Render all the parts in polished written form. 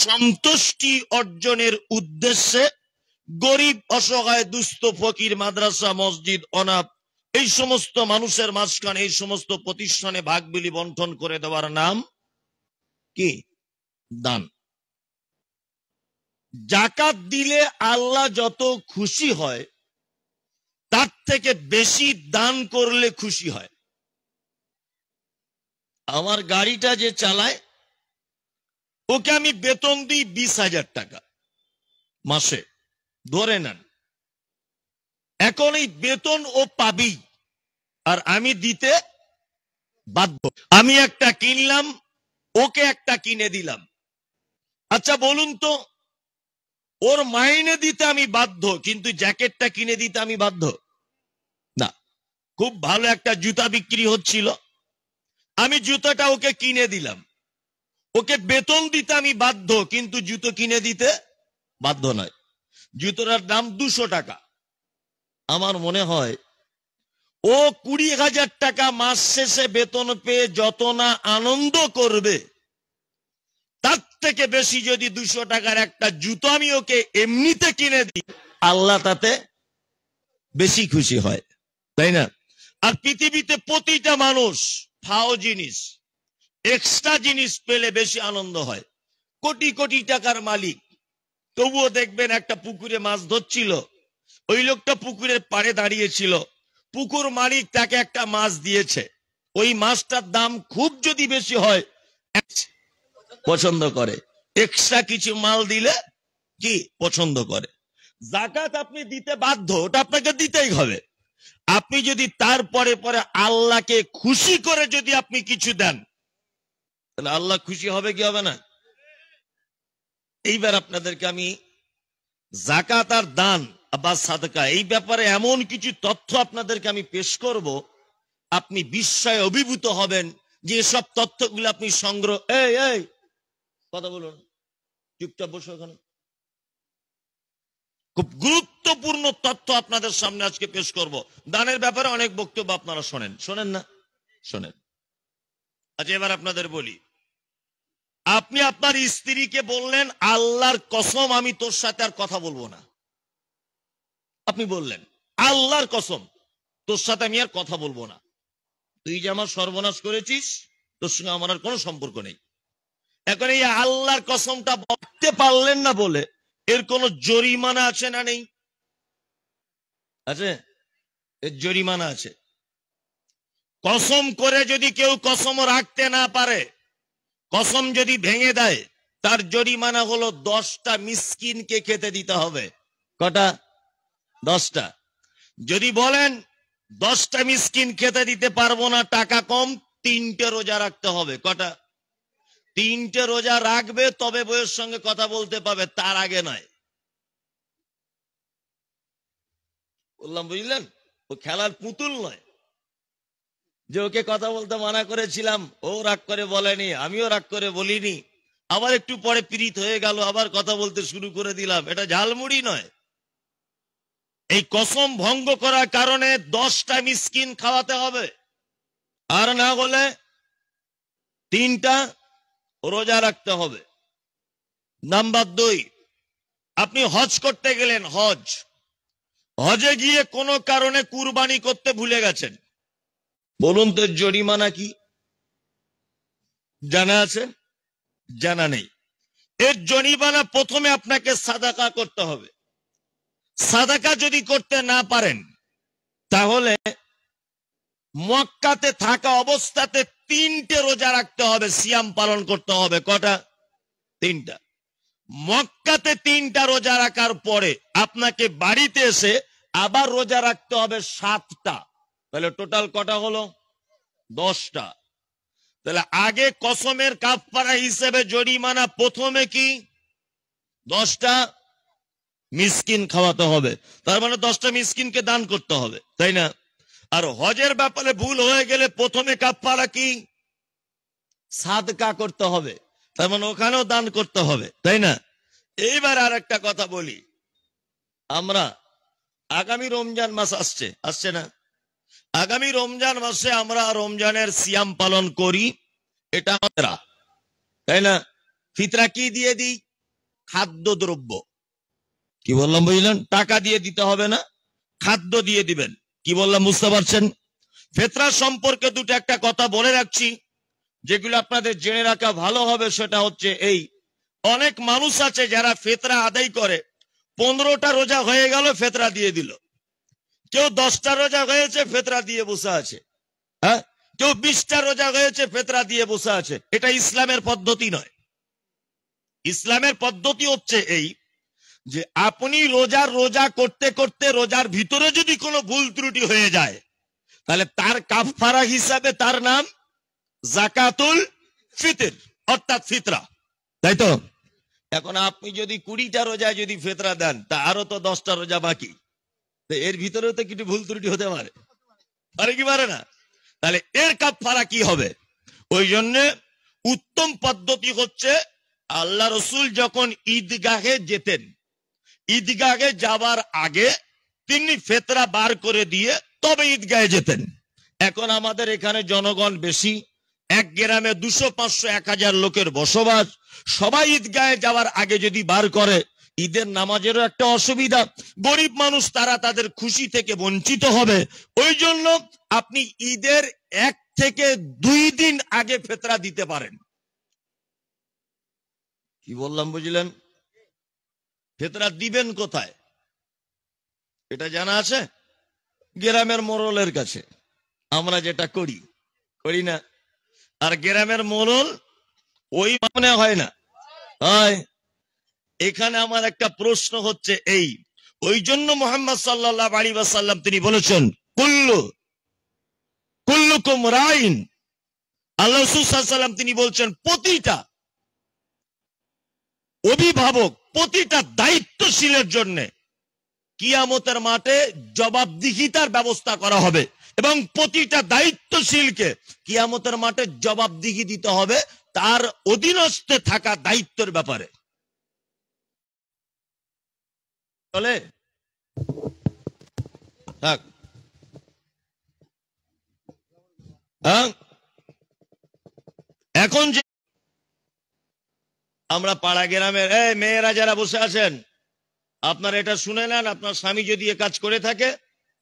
সন্তুষ্টি অর্জনের উদ্দেশ্যে গরিব, অসহায়, দুস্থ, ফকির, মাদ্রাসা, মসজিদ, অনাথ এই সমস্ত মানুষের মাঝখানে এই সমস্ত প্রতিষ্ঠানে ভাগ বিলি বন্টন করে দেওয়ার নাম কি? দান। জাকাত দিলে আল্লাহ যত খুশি হয় তার থেকে বেশি দান করলে খুশি হয়। আমার গাড়িটা যে চালায় ওকে আমি বেতন দিই 20,000 টাকা মাসে, ধরে নেন। এখন এই বেতন ও পাবি আর আমি দিতে বাধ্য। আমি একটা কিনলাম, ওকে একটা কিনে দিলাম। আচ্ছা বলুন তো, ওর মাইনে দিতে আমি বাধ্য কিন্তু জ্যাকেটটা কিনে দিতে আমি বাধ্য না। খুব ভালো একটা জুতা বিক্রি হচ্ছিল, আমি জুতাটা ওকে কিনে দিলাম। ওকে বেতন দিতে আমি বাধ্য কিন্তু জুতো কিনে দিতে বাধ্য নয়। জুতোটার দাম 200 টাকা। আমার মনে হয় ও 20,000 টাকা মাস শেষে বেতন পেয়ে যত না আনন্দ করবে, তার থেকে বেশি যদি 200 টাকার একটা জুতো আমি ওকে এমনিতে কিনে দিই, আল্লাহ তাতে বেশি খুশি হয়, তাই না? আর পৃথিবীতে প্রতিটা মানুষ ফাও জিনিস, এক্সট্রা জিনিস পেলে বেশি আনন্দ হয়। কোটি কোটি টাকার মালিক, তবুও দেখবেন একটা পুকুরে মাছ ধরছিল, ওই লোকটা পুকুরের পাড়ে দাঁড়িয়েছিল, পুকুর মালিক তাকে একটা মাছ দিয়েছে, ওই মাছটার দাম খুব যদি বেশি হয় পছন্দ করে, এক্সট্রা কিছু মাল দিলে কি পছন্দ করে। যাকাত আপনি দিতে বাধ্য, ওটা আপনাকে দিতেই হবে। আপনি যদি তারপরে পরে আল্লাহকে খুশি করে যদি আপনি কিছু দেন, তাহলে আল্লাহ খুশি হবে কি হবে না? এইবার আপনাদেরকে আমি যাকাত আর দান বা সাদকা এই ব্যাপারে এমন কিছু তথ্য আপনাদেরকে আমি পেশ করব, আপনি বিস্ময়ে অভিভূত হবেন যে এসব তথ্যগুলো আপনি সংগ্রহ। এই কথা বলুন, চুপচাপ বসে ওখানে। খুব গুরুত্বপূর্ণ তথ্য আপনাদের সামনে আজকে পেশ করব। দানের ব্যাপারে অনেক বক্তব্য আপনারা শোনেন না? শোনেন। আচ্ছা এবার আপনাদের বলি, আপনি আপনার স্ত্রীকে বললেন আল্লাহর কসম আমি তোর সাথে আর কথা বলবো না। আপনি বললেন আল্লাহর কসম তোর সাথে আমি আর কথা বলবো না, তুই যে আমার সর্বনাশ করেছিস, তোর সঙ্গে আমার আর কোনো সম্পর্ক নেই। এখন এই আল্লাহর কসমটা বলতে পারলেন না বলে এর কোন জরিমানা আছে না নেই? আছে, এর জরিমানা আছে। কসম করে যদি কেউ কসম রাখতে না পারে, কসম যদি ভেঙে দেয়, তার জরিমানা হলো 10টা মিসকিনকে খেতে দিতে হবে। কটা? 10টা। যদি বলেন 10টা মিসকিন খেতে দিতে পারবো না, টাকা কম, 3টে রোজা রাখতে হবে। কটা? 3টে রোজা রাখবে, তবে বইয়ের সঙ্গে কথা বলতে পাবে, তার আগে নয়। বললাম বুঝলেন, ও খেলার পুতুল নয় যে ওকে কথা বলতে মানা করেছিলাম, ও রাগ করে বলেনি, আমিও রাগ করে বলিনি, আবার একটু পরে পীড়িত হয়ে গেল, আবার কথা বলতে শুরু করে দিলাম। এটা ঝালমুড়ি নয়। এই কসম ভঙ্গ করার কারণে 10টা মিসকিন খাওয়াতে হবে, আর না হলে 3টা রোজা রাখতে হবে। নাম্বার 2, আপনি হজ করতে গেলেন, হজে গিয়ে কোনো কারণে কুরবানি করতে ভুলে গেছেন, বলুন তো জরিমানা কি? জানা আছে? জানা নেই? এর জরিমানা প্রথমে আপনাকে সাদাকা করতে হবে। সাদাকা যদি করতে না পারেন, তাহলে মক্কাতে থাকা অবস্থাতে 3টে রোজা রাখতে হবে, সিয়াম পালন করতে হবে। কটা? 3টা। মক্কাতে 3টা রোজা রাখার পরে আপনাকে বাড়িতে এসে আবার রোজা রাখতে হবে 7টা। তাহলে টোটাল কটা হলো? 10টা। তাহলে আগে কসমের কাফারা হিসেবে জরিমানা প্রথমে কি? 10টা মিসকিন খাওয়াতে হবে, তার মানে 10টা মিসকিনকে দান করতে হবে, তাই না? আর হজের ব্যাপারে ভুল হয়ে গেলে প্রথমে কাফারা কি? সাদকা করতে হবে, তার মানে ওখানেও দান করতে হবে, তাই না? এইবার আর একটা কথা বলি, আমরা আগামী রমজান মাস আসছে না? আগামী রমজান মাসে আমরা রমজানের সিয়াম পালন করি, এটা আমরা, তাই না? ফিতরা কি দিয়ে দিই? খাদ্যদ্রব্য। কি বললাম বুঝলেন? টাকা দিয়ে দিতে হবে না, খাদ্য দিয়ে দিবেন। কি বললাম বুঝতে পারছেন? ফিতরা সম্পর্কে দুটো একটা কথা বলে রাখছি, যেগুলো আপনাদের জেনে রাখা ভালো হবে। সেটা হচ্ছে এই, অনেক মানুষ আছে যারা ফিতরা আদায় করে, 15টা রোজা হয়ে গেল ফিতরা দিয়ে দিল। কেউ 10টা রোজা হয়েছে ফিতরা দিয়ে বসে আছে, হ্যাঁ, কেউ 20টা রোজা হয়েছে ফিতরা দিয়ে বসে আছে। এটা ইসলামের পদ্ধতি নয়। ইসলামের পদ্ধতি হচ্ছে এই যে আপনি রোজা করতে করতে রোজার ভিতরে যদি কোনো ভুল ত্রুটি হয়ে যায়, তাহলে তার কাফারা হিসাবে তার নাম যাকাতুল ফিতর, অর্থাৎ ফিতরা, তাই তো? এখন আপনি যদি 20টা রোজায় যদি ফিতরা দেন, তা আরো তো 10টা রোজা বাকি, এর ভিতরেও তো কিছু ভুল ত্রুটি হতে পারে, পারে কি পারে না? তাহলে এর কাফারা কি হবে? ওই জন্য উত্তম পদ্ধতি হচ্ছে, আল্লাহ রসুল যখন ঈদগাহে যেতেন, ঈদগাহে যাবার আগে তিনি ফিতরা বার করে দিয়ে তবে ঈদগাহে যেতেন। এখন আমাদের এখানে জনগণ বেশি, এক গ্রামে 200, 500, 1000 লোকের বসবাস। সবাই ঈদগাহে যাওয়ার আগে যদি বার করে, ঈদের নামাজেরও একটা অসুবিধা, গরিব মানুষ তারা তাদের খুশি থেকে বঞ্চিত হবে। ওই জন্য আপনি ঈদের 1 থেকে 2 দিন আগে ফিতরা দিতে পারেন। কি বললাম বুঝলেন? ফিতরা দিবেন কোথায় এটা জানা আছে? গ্রামের মোড়লের কাছে। আমরা যেটা করি না? আর গ্রামের মোড়ল ওই মানে হয় না, হয়। এখানে আমার একটা প্রশ্ন হচ্ছে এই, ওই জন্য মুহাম্মদ সাল্লাল্লাহু আলাইহি ওয়াসাল্লাম তিনি বলেছেন, কুল্লুকুম রাইন। আল্লাহ রাসূল সাল্লাল্লাহু আলাইহি ওয়াসাল্লাম তিনি বলছেন, প্রতিটা অভিভাবক, প্রতিটা দায়িত্বশীলের জন্য কিয়ামতের মাঠে জবাবদিহিতার ব্যবস্থা করা হবে, এবং প্রতিটা দায়িত্বশীলকে কিয়ামতের মাঠে জবাবদিহি দিতে হবে তার অধীনস্থে থাকা দায়িত্বের ব্যাপারে। চলে থাক। এখন যে আমরা পাড়া গ্রামের মেয়েরা যারা বসে আছেন, আপনারা এটা শুনে নেন, আপনার স্বামী যদি এ কাজ করে থাকে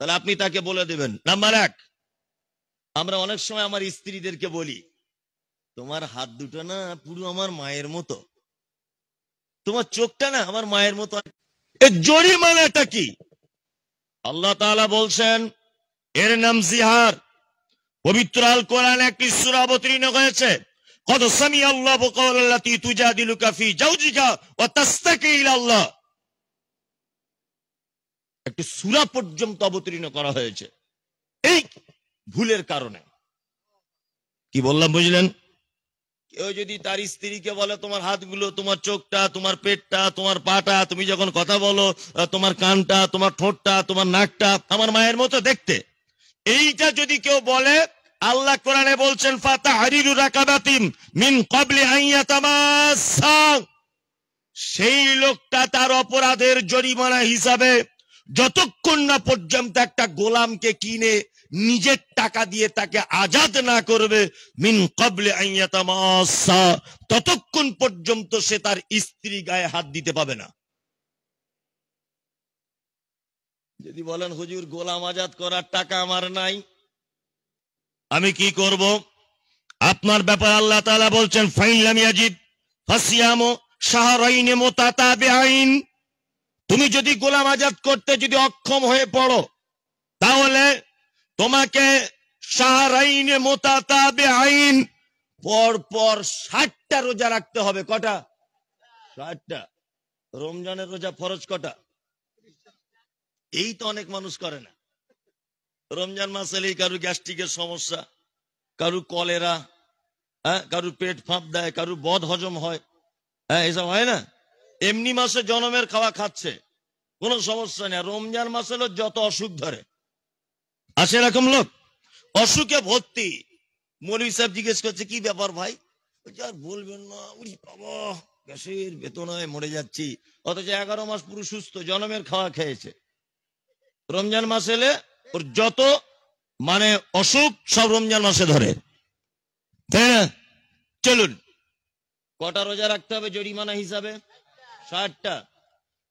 তাহলে আপনি তাকে বলে দেবেন। নাম্বার 1, আমরা অনেক সময় আমার স্ত্রীদেরকে বলি, তোমার হাত দুটো না পুরো আমার মায়ের মতো, তোমার চোখটা না আমার মায়ের মতো। এর জরিমানাটা কি? আল্লাহ তাআলা বলছেন, এর নাম জিহার। পবিত্র আল কোরআনে একটি সূরা অবতীর্ণ হয়েছে, কদ সামিআল্লাহু কাওলাল্লাতী তুজাদিলুকা ফি জাওজিকা ওয়া তাসতাকি ইলাল্লাহ। একটি সূরা পর্যন্ত অবতীর্ণ করা হয়েছে এই ভুলের কারণে। কি বললাম বুঝলেন? কেউ যদি তার স্ত্রীকে বলে, তোমার হাতগুলো, তোমার চোখটা, তোমার পেটটা, তোমার পাটা, তুমি যখন কথা বলো, তোমার কানটা, তোমার ঠোঁটটা, তোমার নাকটা আমার মায়ের মতো দেখতে, এইটা যদি কেউ বলে, আল্লাহ কোরআনে বলছেন, ফাতাহরিরু রাকাবাতিন মিন ক্বাবলি আন ইয়াতামাসসা। সেই লোকটা তার অপরাধের জরিমানা হিসাবে যতক্ষণ না পর্যন্ত একটা গোলামকে কিনে নিজের টাকা দিয়ে তাকে আজাদ না করবে, মিন ক্বাবলি আন ইয়াতামাসসা, ততক্ষণ পর্যন্ত সে তার স্ত্রী গায়ে হাত দিতে পাবে না। যদি বলেন, হুজুর গোলাম আজাদ করার টাকা আমার নাই, আমি কি করব? আপনার ব্যাপার আল্লাহ তাআলা বলছেন, ফাইন লাম ইয়াজিদ ফাসিয়ামু শাহরাইন মুতাতাবিআইন। তুমি যদি গোলাম আজাদ করতে যদি অক্ষম হয়ে পড়ো, তাহলে তোমাকে শাহরাইন মুতাতাবিআইন পর পর 60টা রোজা রাখতে হবে। কটা? 60টা। রমজানের রোজা ফরজ কটা? এই তো অনেক মানুষ করে না। রমজান মাস এলেই কারু গ্যাস্ট্রিকের সমস্যা, কারু কলেরা, কারু পেট ফাঁপ দেয়, কারু বদ হজম হয়, এসব হয় না? এমনি মাসে জনমের খাওয়া খাচ্ছে, কোনো সমস্যা নেই। রমজান মাস হলো যত অসুখ ধরে, আছে এরকম লোক অসুখে ভর্তি। মৌলভী সাহেব জিজ্ঞেস করছে, কি ব্যাপার ভাই? আর বলবেন না, উরি বাবা, গ্যাসের বেদনায় মরে যাচ্ছি। অথচ 11 মাস পুরো সুস্থ, জনমের খাওয়া খেয়েছে। রমজান মাস এলে ওর যত মানে অসুখ সব রমজান মাসে ধরে, তাই না? চলুন, কটা রোজা রাখতে হবে জরিমানা হিসাবে? 60টা।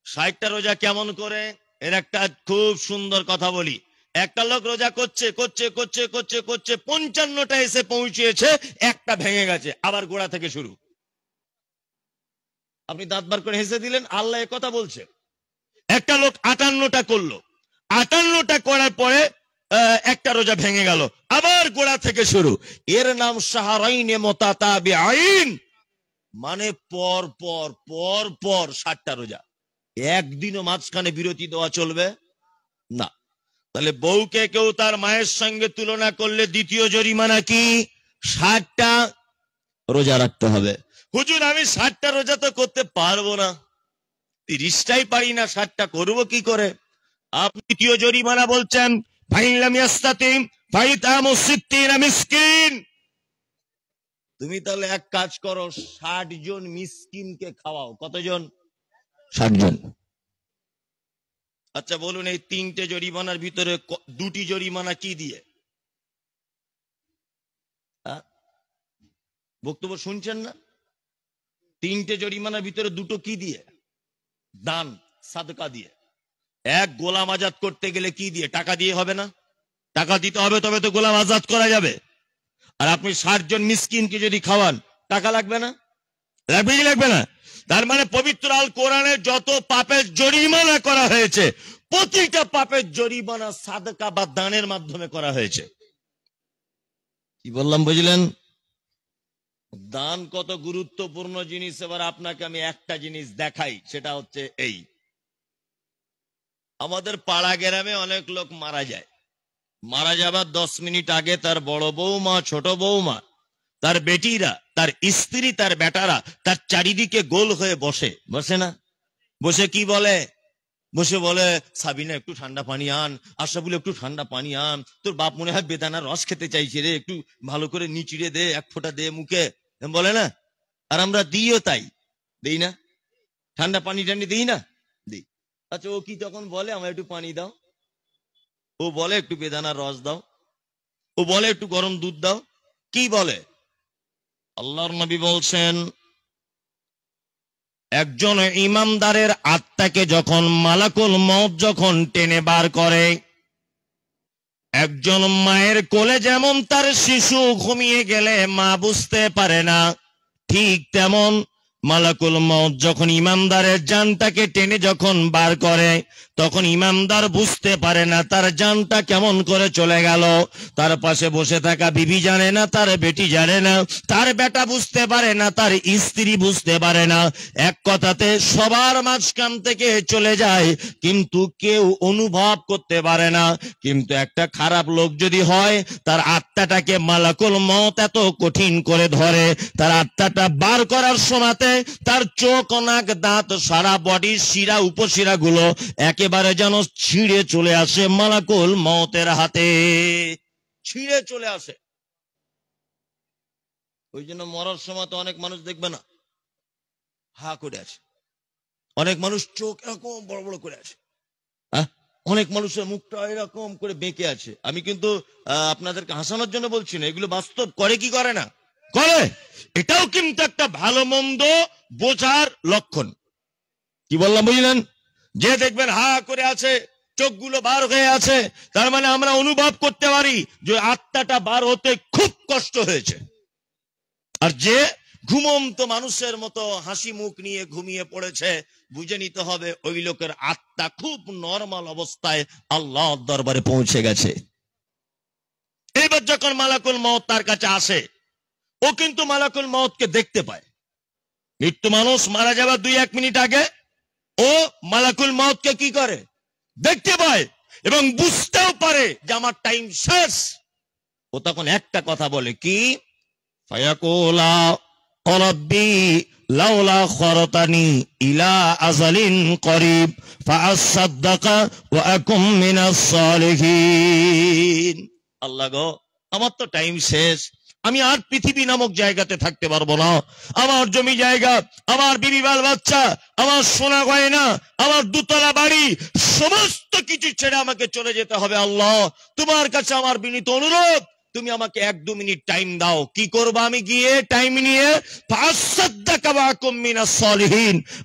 60টা রোজা কেমন করে? এর একটা খুব সুন্দর কথা বলি। একটা লোক রোজা করছে করছে করছে করছে করছে 55টা এসে পৌঁছেছে, একটা ভেঙে গেছে, আবার গোড়া থেকে শুরু। আপনি দাঁত বার করে হেসে দিলেন, আল্লাহ এ কথা বলছে। একটা লোক 58টা করলো, 58টা করার পরে একটা রোজা ভেঙে গেল, আবার গোড়া থেকে শুরু। এর নাম শাহরাইনে মুতাতাবিআইন, মানে পর পর পর পর 60টা রোজা। একদিনও মাঝখানে বিরতি দেওয়া চলবে না। তাহলে বউকে কেউ তার মায়ের সঙ্গে তুলনা করলে দ্বিতীয় জরিমানা কি? 60টা রোজা রাখতে হবে। হুজুর আমি 60টা রোজা তো করতে পারবো না, 30টাই পারি না, 60টা করবো কি করে? আপনি দ্বিতীয় জরিমানা বলছেন ফাইন লাম ইয়াস্তাতিম ফাইতামু সিত্তিনা মিসকিন। তুমি তাহলে এক কাজ করো, 60 জন মিসকিনকে খাওয়াও। কতজন? 60 জন। আচ্ছা বলুন, এই 3টে জরিমানার ভিতরে 2টি জরিমানা কি দিয়ে? বক্তব্য শুনছেন না? 3টে জরিমানার ভিতরে 2টো কি দিয়ে? দান সাদকা দিয়ে। এক, গোলাম আজাদ করতে গেলে কি দিয়ে? টাকা দিয়ে হবে না? টাকা দিতে হবে, তবে তো গোলাম আজাদ করা যাবে। আর আপনি 60 জন মিসকিনকে যদি খাওয়ান, টাকা লাগবে না? লাগবে কি লাগবে না? তার মানে পবিত্র আল কোরআনে যত পাপের জরিমানা করা হয়েছে, প্রতিটা পাপের জরিমানা সাদকা বা দানের মাধ্যমে করা হয়েছে। কি বললাম বুঝলেন? দান কত গুরুত্বপূর্ণ জিনিস। এবার আপনাকে আমি একটা জিনিস দেখাই, সেটা হচ্ছে এই, আমাদের পাড়া গ্রামে অনেক লোক মারা যায়। মারা যাবার 10 মিনিট আগে তার বড় বৌমা, ছোট বৌমা, তার বেটিরা, তার স্ত্রী, তার বেটারা তার চারিদিকে গোল হয়ে বসে। বসে না? বসে কি বলে? বসে বলে, সাবিনা একটু ঠান্ডা পানি আন, আশরাফুল একটু ঠান্ডা পানি আন, তোর বাপ মনে হয় বেদানার রস খেতে চাইছে রে, একটু ভালো করে নিচিড়ে দে, এক ফোঁটা দে মুখে, বলে না? আর আমরা দিও তাই, দেই না? ঠান্ডা পানি টানি দিই না? দিই। আচ্ছা ও কি তখন বলে, আমার একটু পানি দাও? ও বলে একটু বেদানার রস দাও? ও বলে একটু গরম দুধ দাও? কি বলে? আল্লাহর নবী বলছেন, একজন ইমানদারের আত্মাকে যখন মালাকুল মউত যখন টেনে বার করে, একজন মায়ের কোলে যেমন তার শিশু ঘুমিয়ে গেলে মা বুঝতে পারে না, ঠিক তেমন মালাকুল মউত যখন ইমানদারের জানটাকে টেনে যখন বার করে, তখন ইমানদার বুঝতে পারে না তার জানটা কেমন করে চলে গেল। তার পাশে বসে থাকা বিবি জানে না, তার বেটি জানে না, তার বেটা বুঝতে পারে না, তার স্ত্রী বুঝতে পারে না। এক কথাতে সবার মাঝখান থেকে চলে যায়, কিন্তু কেউ অনুভব করতে পারে না। কিন্তু একটা খারাপ লোক যদি হয়, তার আত্মাটাকে মালাকুল মউত এত কঠিন করে ধরে, তার আত্মাটা বার করার সময়তে তার চোখ, নাক, দাঁত, সারা বডির শিরা উপশিরা গুলো একেবারে যেন ছিঁড়ে চলে আসে মালাকুল মউতের হাতে, ছিঁড়ে চলে আসে। ওই জন্য মরার সময় তো অনেক মানুষ দেখবে না হা করে আছে, অনেক মানুষ চোখ এরকম বড় বড় করে আছে, অনেক মানুষের মুখটা এরকম করে বেঁকে আছে। আমি কিন্তু আপনাদেরকে হাসানোর জন্য বলছি না, এগুলো বাস্তব। করে কি করে না? করে। এটাও কিন্তু একটা ভালো মন্দ বোঝার লক্ষণ। কি বললাম বুঝলেন? যে দেখবেন হা করে আছে, চোখগুলো বার হয়ে আছে, তার মানে আমরা অনুভব করতে পারি যে আত্মাটা বার হতে খুব কষ্ট হয়েছে। আর যে ঘুমন্ত মানুষের মতো হাসি মুখ নিয়ে ঘুমিয়ে পড়েছে, বুঝে নিতে হবে ওই লোকের আত্মা খুব নরমাল অবস্থায় আল্লাহর দরবারে পৌঁছে গেছে। এবার যখন মালাকুল মউত তার কাছে আসে, ও কিন্তু মালাকুল মউতকে দেখতে পায়। মৃত্যু মানুষ মারা যাবার 2-1 মিনিট আগে ও মালাকুল মউতকে কি করে? দেখতে পায় এবং বুঝতেও পারে যে আমার টাইম শেষ। ও তখন একটা কথা বলে, কি? ফায়াকুলা রাব্বি লাউলা খরতানি ইলা আজালিন করিব ফাআসাদদাকা ওয়া আকুম মিনাস সালিহিন। আল্লাহ গো, আমার তো টাইম শেষ, আমি আর পৃথিবী নামক জায়গাতে থাকতে পারবো না। আমার জমি জায়গা, আমার বিবি বাল বাচ্চা, আমার সোনা গয়না, আমার 2তলা বাড়ি, সমস্ত কিছু ছেড়ে আমাকে চলে যেতে হবে। আল্লাহ, তোমার কাছে আমার বিনীত অনুরোধ, তুমি আমাকে 1-2 মিনিট টাইম দাও। কি করবো আমি গিয়ে টাইম নিয়ে?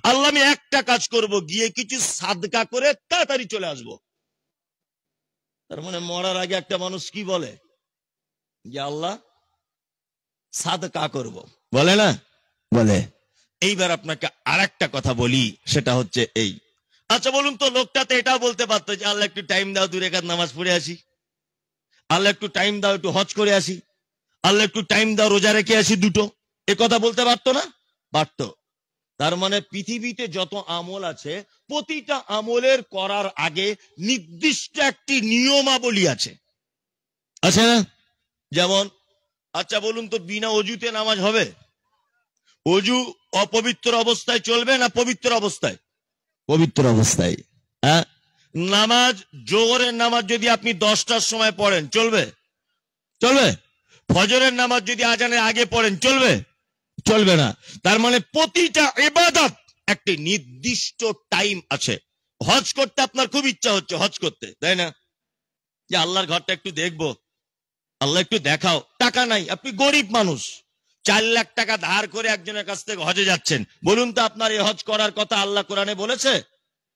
আল্লাহ আমি একটা কাজ করব, গিয়ে কিছু সাদকা করে তাড়াতাড়ি চলে আসবো। তার মানে মরার আগে একটা মানুষ কি বলে? যে আল্লাহ সাদকা করব, বলে না? বলে। এইবার আপনাকে আরেকটা কথা বলি, সেটা হচ্ছে এই, আচ্ছা বলুন তো, লোকটা তো এটাও বলতে পারতো যে আল্লাহ একটু টাইম দাও, 2 রাকাত নামাজ পড়ে আসি। আল্লাহ একটু টাইম দাও, একটু হজ করে আসি। আল্লাহ একটু টাইম দাও, রোজা রেখে আসি 2টো। এ কথা বলতে পারতো না? পারতো। তার মানে পৃথিবীতে যত আমল আছে, প্রতিটা আমলের করার আগে নির্দিষ্ট একটি নিয়মাবলী আছে, আছে না? যেমন, আচ্ছা বলুন তো, বিনা অজুতে নামাজ হবে? অজু অপবিত্র অবস্থায় চলবে না পবিত্র অবস্থায়? পবিত্র অবস্থায়। হ্যাঁ, নামাজ, জোহরের নামাজ যদি আপনি 10টার সময় পড়েন চলবে? চলবে। ফজরের নামাজ যদি আজানের আগে পড়েন চলবে? চলবে না। তার মানে প্রতিটা ইবাদত একটি নির্দিষ্ট টাইম আছে। হজ করতে আপনার খুব ইচ্ছা হচ্ছে হজ করতে, তাই না? যে আল্লাহর ঘরটা একটু দেখবো, আল্লাহ একটু দেখাও। টাকা নাই, আপনি গরিব মানুষ, 4 লাখ টাকা ধার করে একজনের কাছ থেকে হজে যাচ্ছেন। বলুন তো, আপনার এই হজ করার কথা আল্লাহ কোরআনে বলেছে?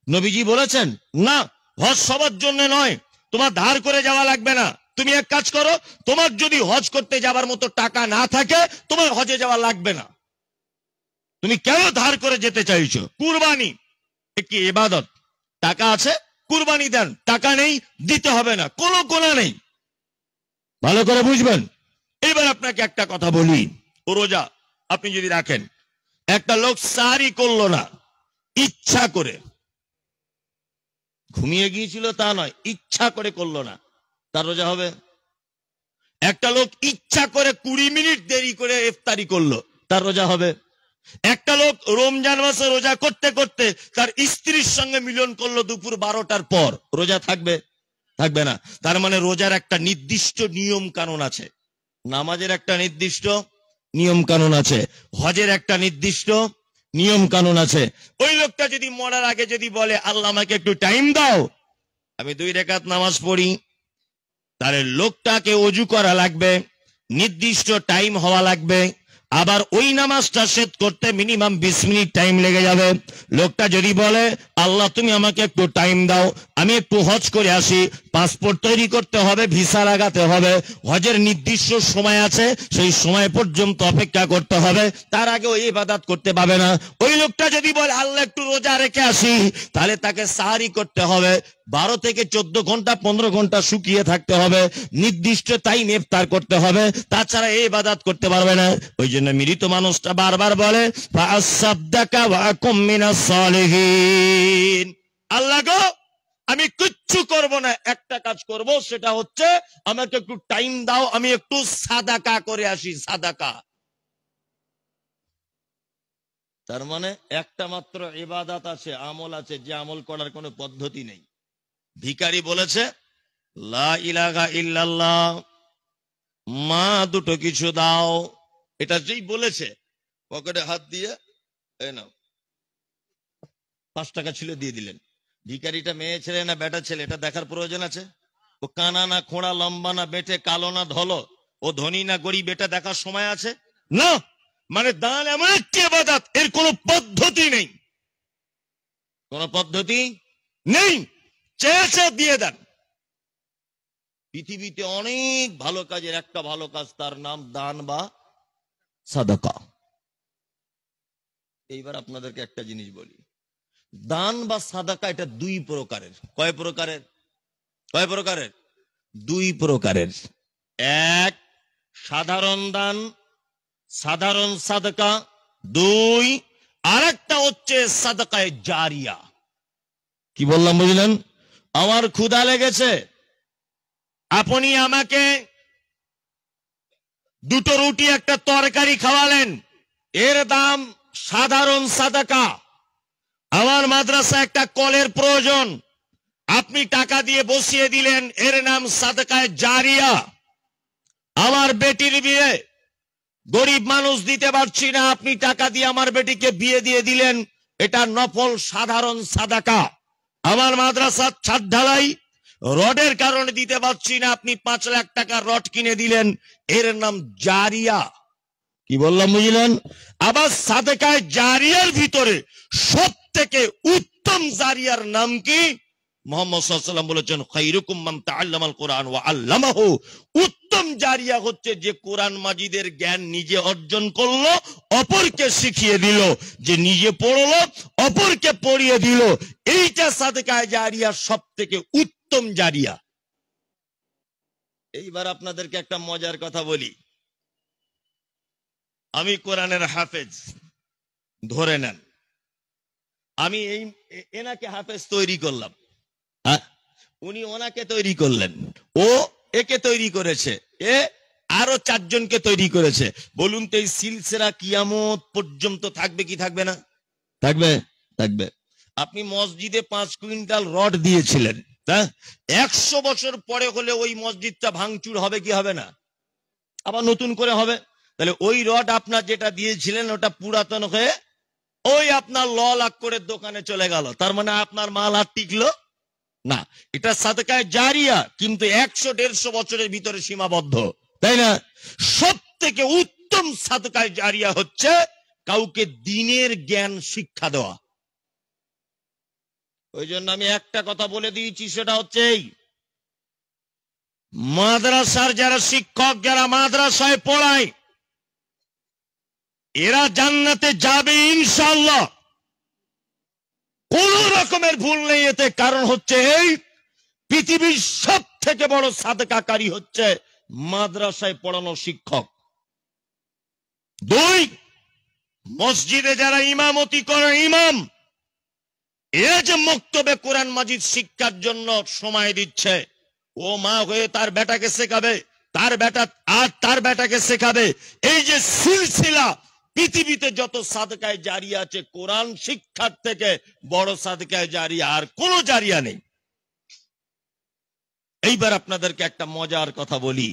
নবীজি বলেছেন? না। হজ সবার জন্য নয়, তোমার ধার করে যাওয়া লাগবে না। তুমি এক কাজ করো, তোমার যদি হজ করতে যাবার মতো টাকা না থাকে, তোমার হজে যাওয়া লাগবে না। তুমি কেন ধার করে যেতে চাইছো? কুরবানি একটি ইবাদত, টাকা আছে কুরবানি দেন, টাকা নেই দিতে হবে না, কোনো গোনা নেই। ভালো করে বুঝবেন। এবার আপনাকে একটা কথা বলি, রোজা আপনি যদি রাখেন, একটা লোক সারি করলো না, ইচ্ছা করে, ঘুমিয়ে গিয়েছিল তা নয়, ইচ্ছা করে করলো না, তার রোজা হবে? একটা লোক ইচ্ছা করে 20 মিনিট দেরি করে ইফতারি করলো, তার রোজা হবে? একটা লোক রমজান মাসে রোজা করতে করতে তার স্ত্রীর সঙ্গে মিলন করলো দুপুর 12টার পর, রোজা থাকবে? থাকবে না। তার মানে রোজার একটা নির্দিষ্ট নিয়ম কানুন আছে, নামাজের একটা নির্দিষ্ট নিয়ম কানুন আছে, হজের একটা নির্দিষ্ট নিয়ম কানুন আছে। ওই লোকটা যদি মরার আগে যদি বলে আল্লাহ আমাকে একটু টাইম দাও, আমি 2 রাকাত নামাজ পড়ি, তাহলে লোকটাকে ওযু করা লাগবে, নির্দিষ্ট টাইম হওয়া লাগবে, আবার ওই নামাজটা শেষ করতে মিনিমাম 20 মিনিট টাইম লেগে যাবে। লোকটা যদি বলে আল্লাহ তুমি আমাকে একটু টাইম দাও, আমি একটু হজ করে আসি, পাসপোর্ট তৈরি করতে হবে, ভিসা লাগাতে হবে, হজের নির্দিষ্ট সময় আছে, সেই সময় পর্যন্ত অপেক্ষা করতে হবে, তার আগে ওই ইবাদত করতে পাবে না। ওই লোকটা যদি বলে আল্লাহ একটু রোজা রেখে আসি, তাহলে তাকে সাহারি করতে হবে, 12 থেকে 14 ঘন্টা 15 ঘন্টা শুকিয়ে থাকতে হবে, নির্দিষ্ট টাইম ইফতার করতে হবে, তাছাড়া এই ইবাদত করতে পারবে না। ওই জন্য মৃত মানুষটা বারবার বলে ফাসাদদাকা ওয়া কুম মিনাস সালিহিন, আল্লাহ গো আমি কিচ্ছু করব না, একটা কাজ করব, সেটা হচ্ছে আমাকে একটু টাইম দাও, আমি একটু সাদাকা করে আসি, সাদাকা। তার মানে একটা মাত্র ইবাদত আছে, আমল আছে, যে আমল করার কোনো পদ্ধতি নেই। ভিখারি বলেছে লা ইলাহা ইল্লাল্লাহ, মা 2টো কিছু দাও, এটা যেই বলেছে পকেটে হাত দিয়ে এই নাও 5 টাকা ছিল, দিয়ে দিলেন। ভিখারিটা মেয়ে ছেলে না বেটা ছেলে এটা দেখার প্রয়োজন আছে? ও কানা না খোঁড়া, লম্বা না বেটে, কালো না ধলো, ও ধনী না গরিব, এটা দেখার সময় আছে? না। মানে দান এমন একটি ইবাদত, এর কোনো পদ্ধতি নেই, কোনো পদ্ধতি নেই, চেয়েছে দিয়ে দেন। পৃথিবীতে অনেক ভালো কাজের একটা ভালো কাজ, তার নাম দান বা সাদাকা। এইবার আপনাদেরকে একটা জিনিস বলি, দান বা সাদাকা এটা 2 প্রকারের। কয় প্রকারের? কয় প্রকারের? 2 প্রকারের। এক, সাধারণ দান, সাধারণ সাদাকা। 2, আরেকটা হচ্ছে সাদাকায়ে জারিয়া। কি বললাম বুঝলেন? আমার ক্ষুধা লেগেছে, আপনি আমাকে 2টো রুটি একটা তরকারি খাওয়ালেন, এর দাম সাধারণ সাদাকা। আমার মাদ্রাসা একটা কলের প্রয়োজন, আপনি টাকা দিয়ে বসিয়ে দিলেন, এর নাম সাদাকায়ে জারিয়া। আমার বেটির বিয়ে, গরিব মানুষ দিতে পারছি না, আপনি টাকা দিয়ে আমার বেটিকে বিয়ে দিয়ে দিলেন, এটা নফল সাধারণ সাদাকা। আমার মাদ্রাসার ছাদ ঢালাই, রডের কারণে দিতে পারছি না, আপনি 5 লাখ টাকার রড কিনে দিলেন, এর নাম জারিয়া। কি বললাম বুঝলেন? আবার সাদেকায়ে জারিয়ার ভিতরে সবথেকে উত্তম জারিয়ার নাম কি? মুহাম্মদ সাল্লাল্লাহু আলাইহি ওয়াসাল্লাম বলেছেন, খায়রুকুম মান তাআল্লামাল কুরআন ওয়া আল্লামাহু। উত্তম জারিয়া হচ্ছে যে কোরআন মাজিদের জ্ঞান নিজে অর্জন করলো, অপরকে শিখিয়ে দিল, যে নিজে পড়লো অপরকে পড়িয়ে দিল। এইটা সাদেকায়ে জারিয়ার সবথেকে উত্তম জারিয়া। এইবার আপনাদেরকে একটা মজার কথা বলি। আমি কোরআনের হাফেজ, ধরে নেন আমি এনাকে হাফেজ তৈরি করলাম, উনি ওনাকে তৈরি করলেন, ও একে তৈরি করেছে, এ আরো 4 জনকে তৈরি করেছে। বলুন তো এই সিলসিলা কিয়ামত পর্যন্ত থাকবে কি থাকবে না? থাকবে, থাকবে। আপনি মসজিদে 5 কুইন্টাল রড দিয়েছিলেন, 100 বছর পরে হলে ওই মসজিদটা ভাঙচুর হবে কি হবে না? আবার নতুন করে হবে। তাহলে ওই রড আপনার যেটা দিয়েছিলেন ওটা পুরাতন হয়ে ওই আপনার লাখ করে দোকানে চলে গেল, তার মানে আপনার মাল আর টিকলো না। এটা সাদেকায়ে জারিয়া, কিন্তু 100-150 বছরের ভিতরে সীমাবদ্ধ, তাই না? সব থেকে উত্তম সাদেকায়ে জারিয়া হচ্ছে কাউকে দ্বীনের জ্ঞান শিক্ষা দেওয়া। ওই জন্য আমি একটা কথা বলে দিয়েছি, সেটা হচ্ছে এই মাদ্রাসার যারা শিক্ষক, যারা মাদ্রাসায় পড়ায়, এরা জান্নাতে যাবে ইনশাআল্লাহ, কোন রকমের ভুল নেই এতে। কারণ হচ্ছে এই পৃথিবীর সব থেকে বড় সাদেকাকারী হচ্ছে মাদ্রাসায় পড়ানো শিক্ষক। 2, মসজিদে যারা ইমামতি করে ইমাম, এরা যে মক্তবে কোরআন মাজিদ শিক্ষার জন্য সময় দিচ্ছে, ও মা হয়ে তার বেটাকে শেখাবে, তার বেটা আর তার বেটাকে শেখাবে। এই যে সিলসিলা, পৃথিবীতে যত সাদেকায়ে জারিয়া আছে, কোরআন শিক্ষার থেকে বড় সাদেকায়ে জারিয়া আর কোন জারিয়া নেই। এইবার আপনাদেরকে একটা মজার কথা বলি।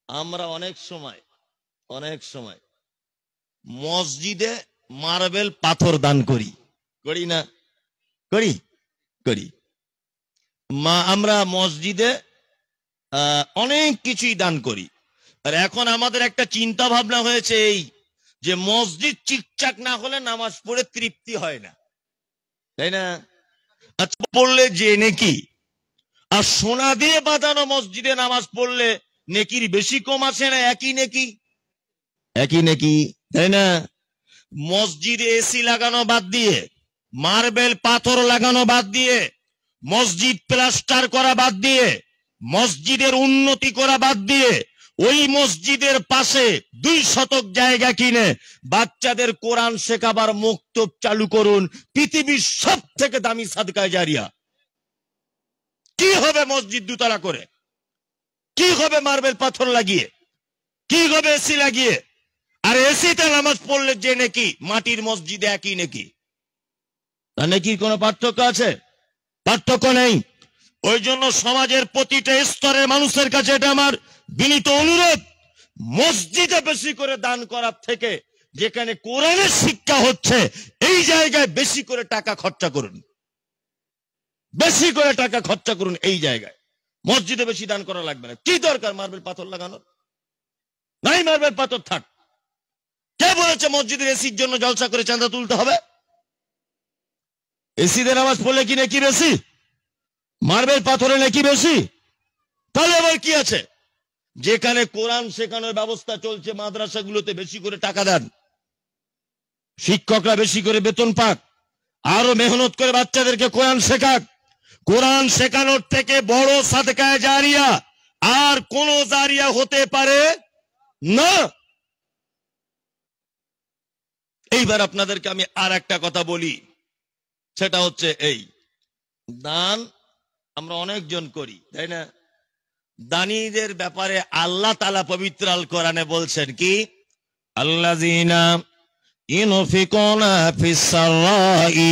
আমরা অনেক সময় মসজিদে মার্বেল পাথর দান করি, করি না? করি। আমরা মসজিদে অনেক কিছুই দান করি। আর এখন আমাদের একটা চিন্তা ভাবনা হয়েছে এই, যে মসজিদ চিকচাক না হলে নামাজ পড়ে তৃপ্তি হয় না, তাই না? আচ্ছা, পড়লে যে নেকি, আর সোনা দিয়ে বাঁধানো মসজিদে নামাজ পড়লে নেকির বেশি কম আসে না একই নেকি? একই নেকি, তাই না? মসজিদে এসি লাগানো বাদ দিয়ে, মার্বেল পাথর লাগানো বাদ দিয়ে, মসজিদ প্লাস্টার করা বাদ দিয়ে, মসজিদের উন্নতি করা বাদ দিয়ে, ওই মসজিদের পাশে 2 শতক জায়গা কিনে বাচ্চাদের কোরআন শেখাবার মক্তব চালু করুন। পৃথিবীর সব থেকে দামি সাদকায়ে জারিয়া। কি হবে মসজিদ 2 তলা করে? কি হবে মার্বেল পাথর লাগিয়ে? কি হবে এসি লাগিয়ে? আর এসিতে নামাজ পড়লে যে নাকি মাটির মসজিদে একই নাকি? তা নাকি কোনো পার্থক্য আছে? পার্থক্য নেই। ওই জন্য সমাজের প্রতিটা স্তরের মানুষের কাছে এটা আমার বিনীত অনুরোধ, মসজিদে বেশি করে দান করার থেকে যেখানে কোরআনের শিক্ষা হচ্ছে এই জায়গায় বেশি করে টাকা খরচা করুন, বেশি করে টাকা খরচা করুন এই জায়গায়। মসজিদে বেশি দান করা লাগবে না। কি দরকার মার্বেল পাথর লাগানোর? নাই, মার্বেল পাথর থাক। কে বলেছে মসজিদের এসির জন্য জলসা করে চাঁদা তুলতে হবে? এসিতে নামাজ পড়লে কি নাকি বেশি? মার্বেল পাথরে নাকি বেশি? তাহলে আবার কি আছে? যেখানে কোরআন শেখানোর ব্যবস্থা চলছে মাদ্রাসাগুলোতে বেশি করে টাকা দেন, শিক্ষকরা বেশি করে বেতন পাক, আরো মেহনত করে বাচ্চাদেরকে কোরআন শেখাক। কোরআন শেখানোর থেকে বড় সাদকায়ে জারিয়া আর কোন জারিয়া হতে পারে না। এইবার আপনাদেরকে আমি আর একটা কথা বলি, সেটা হচ্ছে এই দান আমরা অনেকজন করি, তাই না? দানীদের ব্যাপারে আল্লাহ তাআলা পবিত্র আল কোরআনে বলছেন কি, আল্লাযীনা ইউনফিকুনা ফিস সাররাই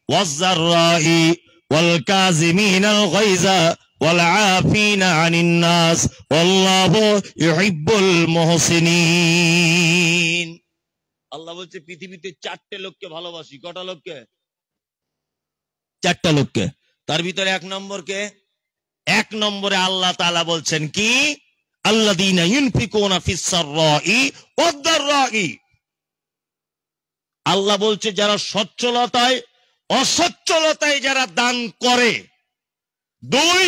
ওয়াজ যাররাই ওয়াল কাযিমিনাল গায়যা ওয়াল আফিনা আনিন নাস ওয়াল্লাহু ইউহিব্বুল মুহসিনিন। আল্লাহ বলছে পৃথিবীতে 4টে লোককে ভালোবাসি। কটা লোককে? 4টা লোককে। তার ভিতরে এক নম্বরে আল্লাহ তাআলা বলছেন কি, আল্লাযীনা ইউনফিকুনা ফিস সাররাই ওয়াদ দাররাই। আল্লাহ বলছে যারা সচ্ছলতায় অসচ্ছলতায় যারা দান করে। 2,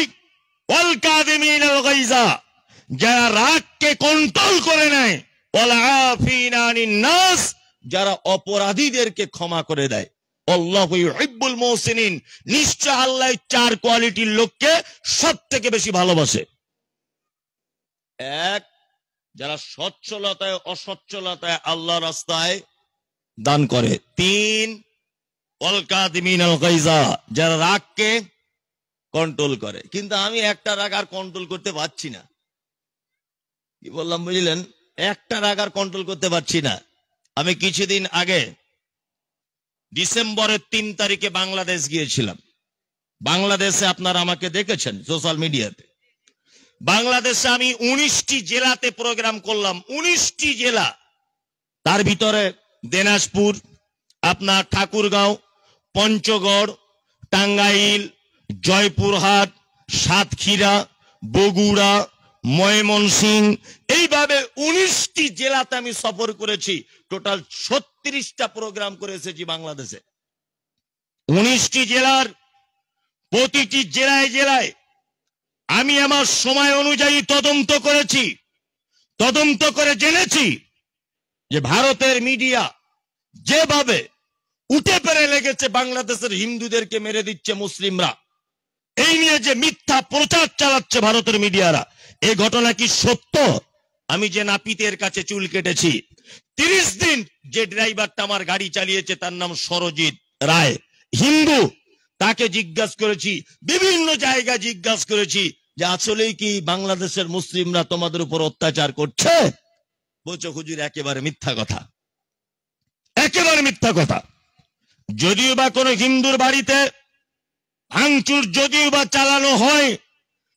ওয়াল কাযিমিনাল গায়জা, যারা রাগকে কন্ট্রোল করে নেয়। ওয়াল আফিনা আনিন নাস, যারা অপরাধীদেরকে ক্ষমা করে দেয়। আল্লাহু ইউহিব্বুল মুহসিনিন, নিশ্চয় আল্লাহ 4 কোয়ালিটির লোককে সবথেকে বেশি ভালোবাসে। 1, যারা সচ্ছলতায় অসচ্ছলতায় আল্লাহর রাস্তায় দান করে। 3, ওয়াল কাযিমিনাল গায়জা, যারা রাগকে কন্ট্রোল করে। কিন্তু আমি একটা রাগ আর কন্ট্রোল করতে পারছি না। কি বললাম বুঝলেন? একটা রাগ আর কন্ট্রোল করতে পারছি না। আমি কিছুদিন আগে ডিসেম্বরের 3 তারিখে বাংলাদেশ গিয়েছিলাম। বাংলাদেশে আপনারা আমাকে দেখেছেন সোশ্যাল মিডিয়াতে। বাংলাদেশে আমি 19টি জেলাতে প্রোগ্রাম করলাম। 19টি জেলা, তার ভিতরে দিনাজপুর, আপনার ঠাকুরগাঁও, পঞ্চগড়, টাঙ্গাইল, জয়পুরহাট, সাতক্ষীরা, বগুড়া, ময়মনসিংহ, এইভাবে 19টি জেলাতে আমি সফর করেছি। টোটাল 36টা প্রোগ্রাম করে এসেছি বাংলাদেশে। 19টি জেলার প্রতিটি জেলায় জেলায় আমি আমার সময় অনুযায়ী তদন্ত করেছি। তদন্ত করে জেনেছি যে ভারতের মিডিয়া যেভাবে উঠে পেরে লেগেছে বাংলাদেশের হিন্দুদেরকে মেরে দিচ্ছে মুসলিমরা, এই নিয়ে যে মিথ্যা প্রচার চালাচ্ছে ভারতের মিডিয়ারা, এই ঘটনা কি সত্য? আমি যে নাপিতের কাছে চুল কেটেছি, 30 দিন যে ড্রাইভারটা আমার গাড়ি চালিয়েছে তার নাম সরজিৎ রায়, হিন্দু, তাকে জিজ্ঞাসা করেছি, বিভিন্ন জায়গায় জিজ্ঞাসা করেছি যে আসলেই কি বাংলাদেশের মুসলিমরা তোমাদের উপর অত্যাচার করছে? বলছো হুজুর একেবারে মিথ্যা কথা, একেবারে মিথ্যা কথা। যদিও বা কোনো হিন্দুর বাড়িতে ভাঙচুর যদিও বা চালানো হয়,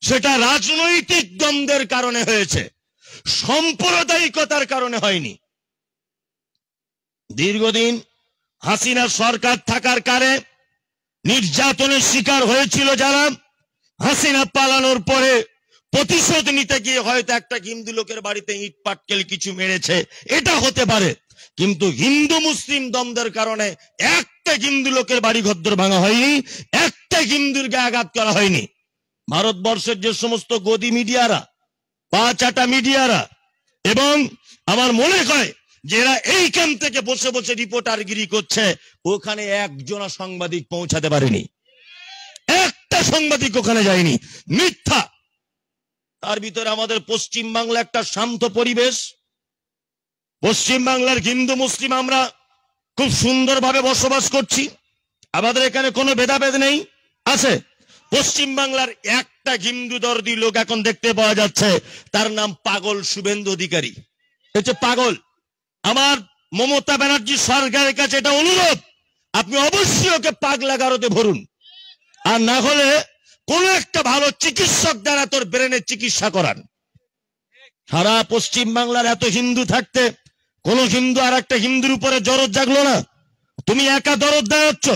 সেটা রাজনৈতিক দ্বন্দ্বের কারণে হয়েছে, সাম্প্রদায়িকতার কারণে হয়নি। দীর্ঘদিন হাসিনা সরকার থাকার কারণে নির্যাতনের শিকার হয়েছিল যারা, হাসিনা পালানোর পরে প্রতিশোধ নিতে গিয়ে হয়তো একটা হিন্দু লোকের বাড়িতে ইট পাটকেল কিছু মেরেছে, এটা হতে পারে। কিন্তু হিন্দু মুসলিম দ্বন্দ্বের কারণে একটা হিন্দু লোকের বাড়ি ঘর ভাঙা হয়নি, একটা হিন্দুর গায়ে আঘাত করা হয়নি। ভারতবর্ষের যে সমস্ত গদি মিডিয়ারা, পা চাটা মিডিয়ারা, এবং আমার মনে হয় যে এরা এইখান থেকে বসে বসে রিপোর্টারগিরি করছে, ওখানে একজনা সাংবাদিক পৌঁছাতে পারেনি, একটা সাংবাদিক ওখানে যায়নি, মিথ্যা। তার ভিতরে আমাদের পশ্চিম বাংলা একটা শান্ত পরিবেশ। পশ্চিম বাংলার হিন্দু মুসলিম আমরা খুব সুন্দরভাবে বসবাস করছি, আমাদের এখানে কোনো ভেদাভেদ নেই। আছে পশ্চিম বাংলার একটা হিন্দু দর্দি লোক এখন দেখতে পাওয়া যাচ্ছে, তার নাম পাগল শুভেন্দু অধিকারী, হচ্ছে পাগল। আমার মমতা ব্যানার্জি সরকারের কাছে এটা অনুরোধ, আপনি অবশ্যই ওকে পাগলা গারদে ভরুন, আর না হলে কোন একটা ভালো চিকিৎসক দ্বারা তোর ব্রেনের চিকিৎসা করান। সারা পশ্চিম বাংলার এত হিন্দু থাকতে কোন হিন্দু আর একটা হিন্দুর উপরে দরদ জাগলো না? তুমি একা দরদ দেওয়াচ্ছ।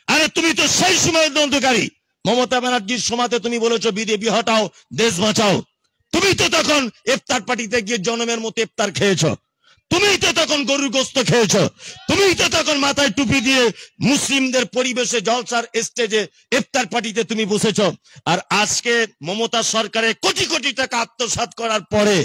আরে তুমি তো সেই সময় দ্বন্দ্বকারী। মমতা ব্যানার্জির সমাজে তুমি বলেছো বিদেবি হটাও, দেশ বাঁচাও। তুমি তো তখন ইফতার পার্টিতে গিয়ে জনমের মতো ইফতার খেয়েছো, তুমি তো তখন গরুর গোস্ত খেয়েছো, তুমি তো তখন মাথায় টুপি দিয়ে মুসলিমদের পরিবেশে জলসার স্টেজে ইফতার পার্টিতে তুমি বসেছো। আর আজকে মমতা সরকারের কোটি কোটি টাকা আত্মসাৎ করার পরে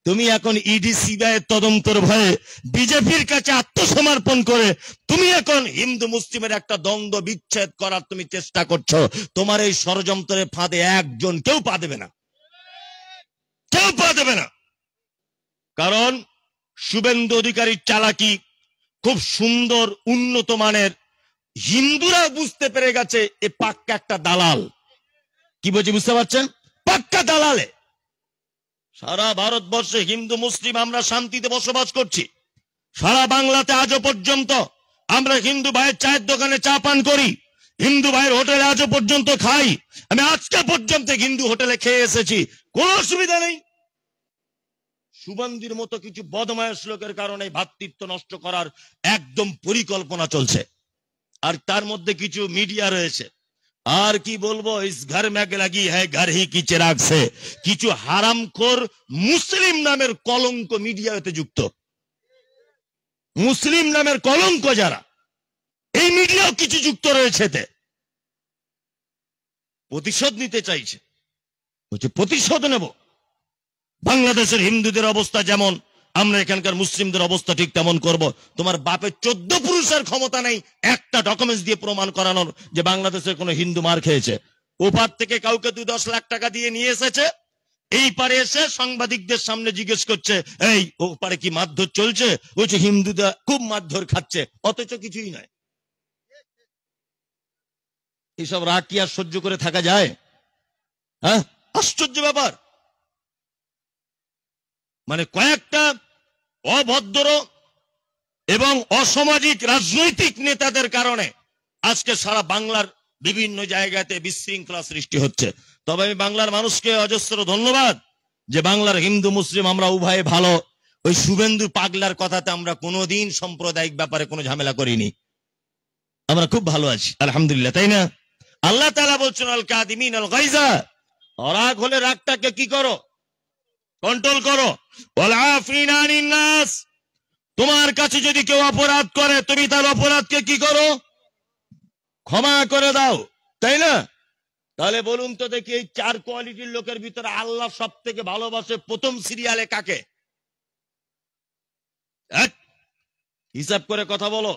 তুমি এখন ইডি সিবিআই তদন্তের ভয়ে বিজেপির কাছে আত্মসমর্পণ করে তুমি এখন হিন্দু মুসলিমের একটা দ্বন্দ্ব বিচ্ছেদ করার তুমি চেষ্টা করছো। তোমার এই ষড়যন্ত্রের ফাঁদে একজন কেউ পা দেবে না, কেউ পা দেবে না। কারণ শুভেন্দু অধিকারীর চালাকি খুব সুন্দর, উন্নত মানের। হিন্দুরা বুঝতে পেরে গেছে এ পাক্কা একটা দালাল। কি বলছি বুঝতে পারছেন? পাক্কা দালালে। সারা ভারতবর্ষে হিন্দু মুসলিম আমরা শান্তিতে বসবাস করছি। সারা বাংলাতে আজও পর্যন্ত আমরা হিন্দু ভাইয়ের চায়ের দোকানে চা পান করি, হিন্দু ভাইয়ের হোটেলে আজও পর্যন্ত খাই। আমি আজকে পর্যন্ত হিন্দু হোটেলে খেয়ে এসেছি, কোনো অসুবিধা নেই। শুভেন্দুর মতো কিছু বদমায়েশ লোকের কারণে ভ্রাতৃত্ব নষ্ট করার একদম পরিকল্পনা চলছে। আর তার মধ্যে কিছু মিডিয়া রয়েছে, আর কি বলবো, ইস ঘর में लगी है घर ही की चिराग से, কিছু হারামখোর মুসলিম নামের কলঙ্ক মিডিয়াতে যুক্ত, মুসলিম নামের কলঙ্ক যারা, এই মিডিয়াও কিছু যুক্ত রয়েছে, প্রতিশোধ নিতে চাইছে, বলছে প্রতিশোধ নেব। বাংলাদেশের হিন্দুদের অবস্থা যেমন, আমরা এখানকার মুসলিমদের অবস্থা ঠিক তেমন করব। তোমার বাপের 14 পুরুষের ক্ষমতা নেই একটা ডকুমেন্টস দিয়ে প্রমাণ করানোর যে বাংলাদেশের কোন হিন্দু মার খেয়েছে। ওপার থেকে কাউকে 2-10 লাখ টাকা দিয়ে নিয়ে এসেছে, এই পারে এসে সাংবাদিকদের সামনে জিজ্ঞেস করছে, এই ওপারে কি মারধর চলছে? বলছে হিন্দুরা খুব মারধর খাচ্ছে, অথচ কিছুই নয়। এইসব রাগ কি আর সহ্য করে থাকা যায়? হ্যাঁ, আশ্চর্য ব্যাপার। মানে কয়েকটা অভদ্র এবং অসামাজিক রাজনৈতিক নেতাদের কারণে আজকে সারা বাংলার বিভিন্ন জায়গাতে বিশৃঙ্খলা সৃষ্টি হচ্ছে। তবে আমি বাংলার মানুষকে অজস্র ধন্যবাদ যে বাংলার হিন্দু মুসলিম আমরা উভয়ে ভালো। ওই শুভেন্দু পাগলার কথাতে আমরা কোনোদিন সাম্প্রদায়িক ব্যাপারে কোনো ঝামেলা করিনি, আমরা খুব ভালো আছি আলহামদুলিল্লাহ, তাই না? আল্লাহ তাআলা বলছেন আল কাদিমিন আল গায়জা, রাগ হলে রাগটাকে কি করো? কন্ট্রোল করো। ওয়াল আফিনা আনিন নাস, তোমার কাছে যদি কেউ অপরাধ করে তুমি তার অপরাধকে কি করো? ক্ষমা করে দাও, তাই না? তাহলে বলুন তো দেখি, এই 4 কোয়ালিটির লোকের ভিতরে আল্লাহ সব থেকে ভালোবাসে প্রথম সিরিয়ালে কাকে? হিসাব করে কথা বলো।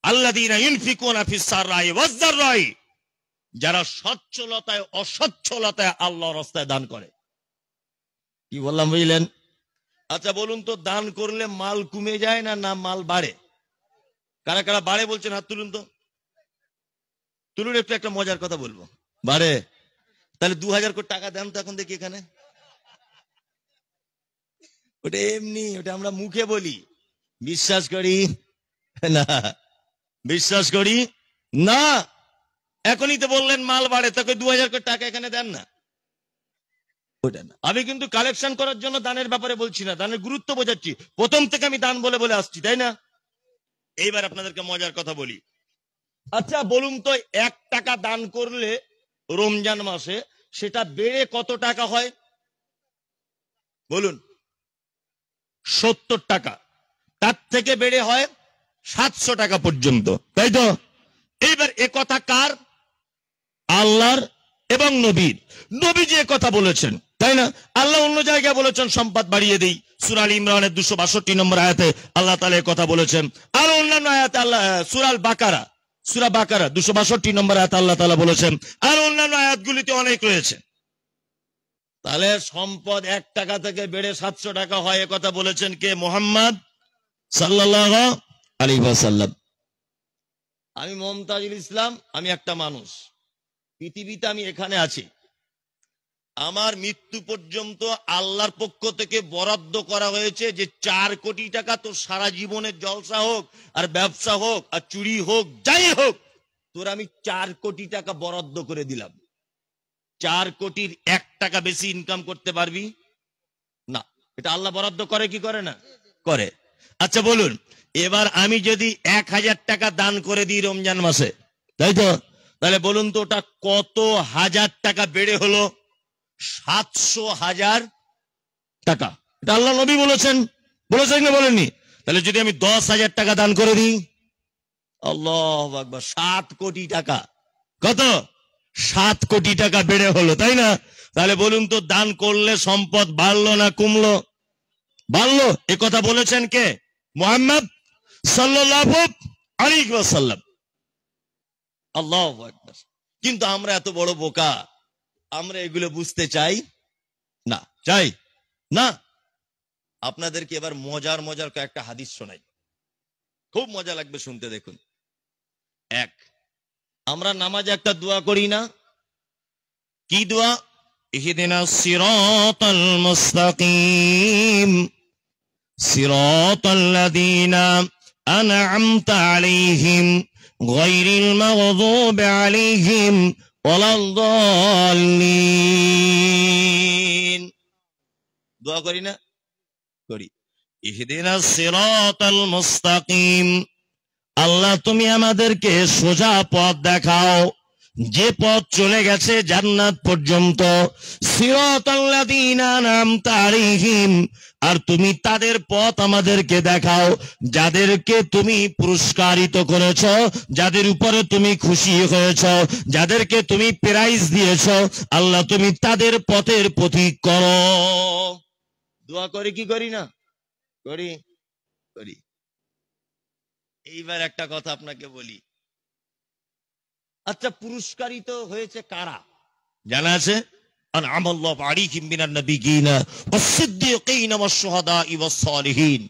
আল্লাযীনা ইউনফিকুনা ফিস সাররাই ওয়াজ দাররাই, যারা সচ্ছলতায় অসচ্ছলতায় আল্লাহর রাস্তায় দান করে। কি বললাম বুঝলেন? আচ্ছা বলুন তো, দান করলে মাল কমে যায় না না মাল বাড়ে? কারা কারা বাড়ে বলছেন হাত তুলুন তো, তুলুন। একটু একটা মজার কথা বলবো, বাড়ে। তাহলে 2000 কোটি টাকা দেন তো এখন দেখি এখানে। ওটা এমনি, ওটা আমরা মুখে বলি, বিশ্বাস করি না, বিশ্বাস করি না। এখনই তো বললেন মাল বাড়ে, তাকে 2000 কোটি টাকা এখানে দেন না। ওটা না, আমি কিন্তু কালেকশন করার জন্য দানের ব্যাপারে বলছি না, দানের গুরুত্ব বোঝাচ্ছি। প্রথম থেকে আমি দান বলে বলে আসছি, তাই না? এইবার আপনাদেরকে মজার কথা বলি। আচ্ছা বলুন তো, 1 টাকা দান করলে রমজান মাসে সেটা বেড়ে কত টাকা হয়? বলুন। 70 টাকা, তার থেকে বেড়ে হয় 700 টাকা পর্যন্ত, তাই তো? এইবার এ কথা কার? আল্লাহর এবং নবীর। নবী যে কথা বলেছেন, তাই না? আল্লাহ অন্য জায়গায় বলেছেন সম্পদ বাড়িয়ে দেই, সূরা আল ইমরানের 262 নম্বর আয়াতে আল্লাহ তাআলা কথা বলেছেন। আর অন্যান্য আয়াতে আল্লাহ সূরা বাকারা 262 নম্বর আয়াতে আল্লাহ তাআলা বলেছেন। আর অন্যান্য আয়াতগুলিতে অনেক রয়েছে। তাহলে সম্পদ 1 টাকা থেকে বেড়ে 700 টাকা হয়, কথা বলেছেন কে? মুহাম্মদ সাল্লাল্লাহু আলাইহি ওয়াসাল্লাম। আমি মুমতাজুল ইসলাম, আমি একটা মানুষ, পৃথিবীতে আমি এখানে আছি। আমার মৃত্যু পর্যন্ত আল্লাহর পক্ষ থেকে বরাদ্দ করা হয়েছে যে 4 কোটি টাকা তোর সারা জীবনের জলসা হোক আর ব্যবসা হোক আর চুরি হোক যাই হোক, তোর আমি 4 কোটি টাকা বরাদ্দ করে দিলাম। 4 কোটির 1 টাকা বেশি ইনকাম করতে পারবি না। এটা আল্লাহ বরাদ্দ করে কি করে না? করে। আচ্ছা বলুন, এবার আমি যদি 1000 টাকা দান করে দিই রমজান মাসে, তাই তো? তাহলে বলুন তো ওটা কত হাজার টাকা বেড়ে হলো? 700,000 টাকা। এটা আল্লাহ নবী বলেছেন, বলেছেন না বলেননি? তাহলে যদি আমি 10,000 টাকা দান করে দিই, আল্লাহু আকবার, 7 কোটি টাকা। কত? 7 কোটি টাকা বেড়ে হলো, তাই না? তাহলে বলুন তো, দান করলে সম্পদ বাড়লো না কমলো? বাড়লো। এ কথা বলেছেন কে? মুহাম্মদ সাল্লাল্লাহু আলাইহি ওয়াসাল্লাম। আল্লাহু আকবার। কিন্তু আমরা এত বড় বোকা, আমরা এগুলো বুঝতে চাই না, চাই না। আপনাদেরকে এবার মজার মজার কয়েকটা হাদিস শোনাই, খুব মজা লাগবে শুনতে, দেখুন। 1, আমরা নামাজে একটা দোয়া করি না? কি দোয়া? ইহদিনাস সিরাতাল মুস্তাকিম সিরাতাল্লাযীনা আন'আমতা আলাইহিম গায়রিল মাগযুবি আলাইহিম ওয়ালাদ-দাল্লিন। দোয়া করি না? করি। ইহদিনাস সিরাতাল মুস্তাকিম, আল্লাহ তুমি আমাদেরকে সোজা পথ দেখাও। যে পথ চলে গেছে জান্নাত পর্যন্ত, সিরাতাল্লাযীনা আনআমতা আলাইহিম, আর তুমি তাদের পথ আমাদেরকে দেখাও যাদেরকে তুমি পুরস্কারিত করেছ, যাদের উপরে তুমি খুশি হয়েছ, যাদেরকে তুমি প্রাইজ দিয়েছ, আল্লাহ তুমি তাদের পথের পথিক করো। দোয়া করি কি করি না? করি করি। এইবার একটা কথা আপনাকে বলি, আচ্ছা পুরস্কারিত হয়েছে কারা জানা আছে? আনআমাল্লাহু আলাইহিম মিনান নাবিয়িনা ওয়াস-সিদ্দীকিনা ওয়াশ-শুহাদা'i ওয়াস-সালিহিন।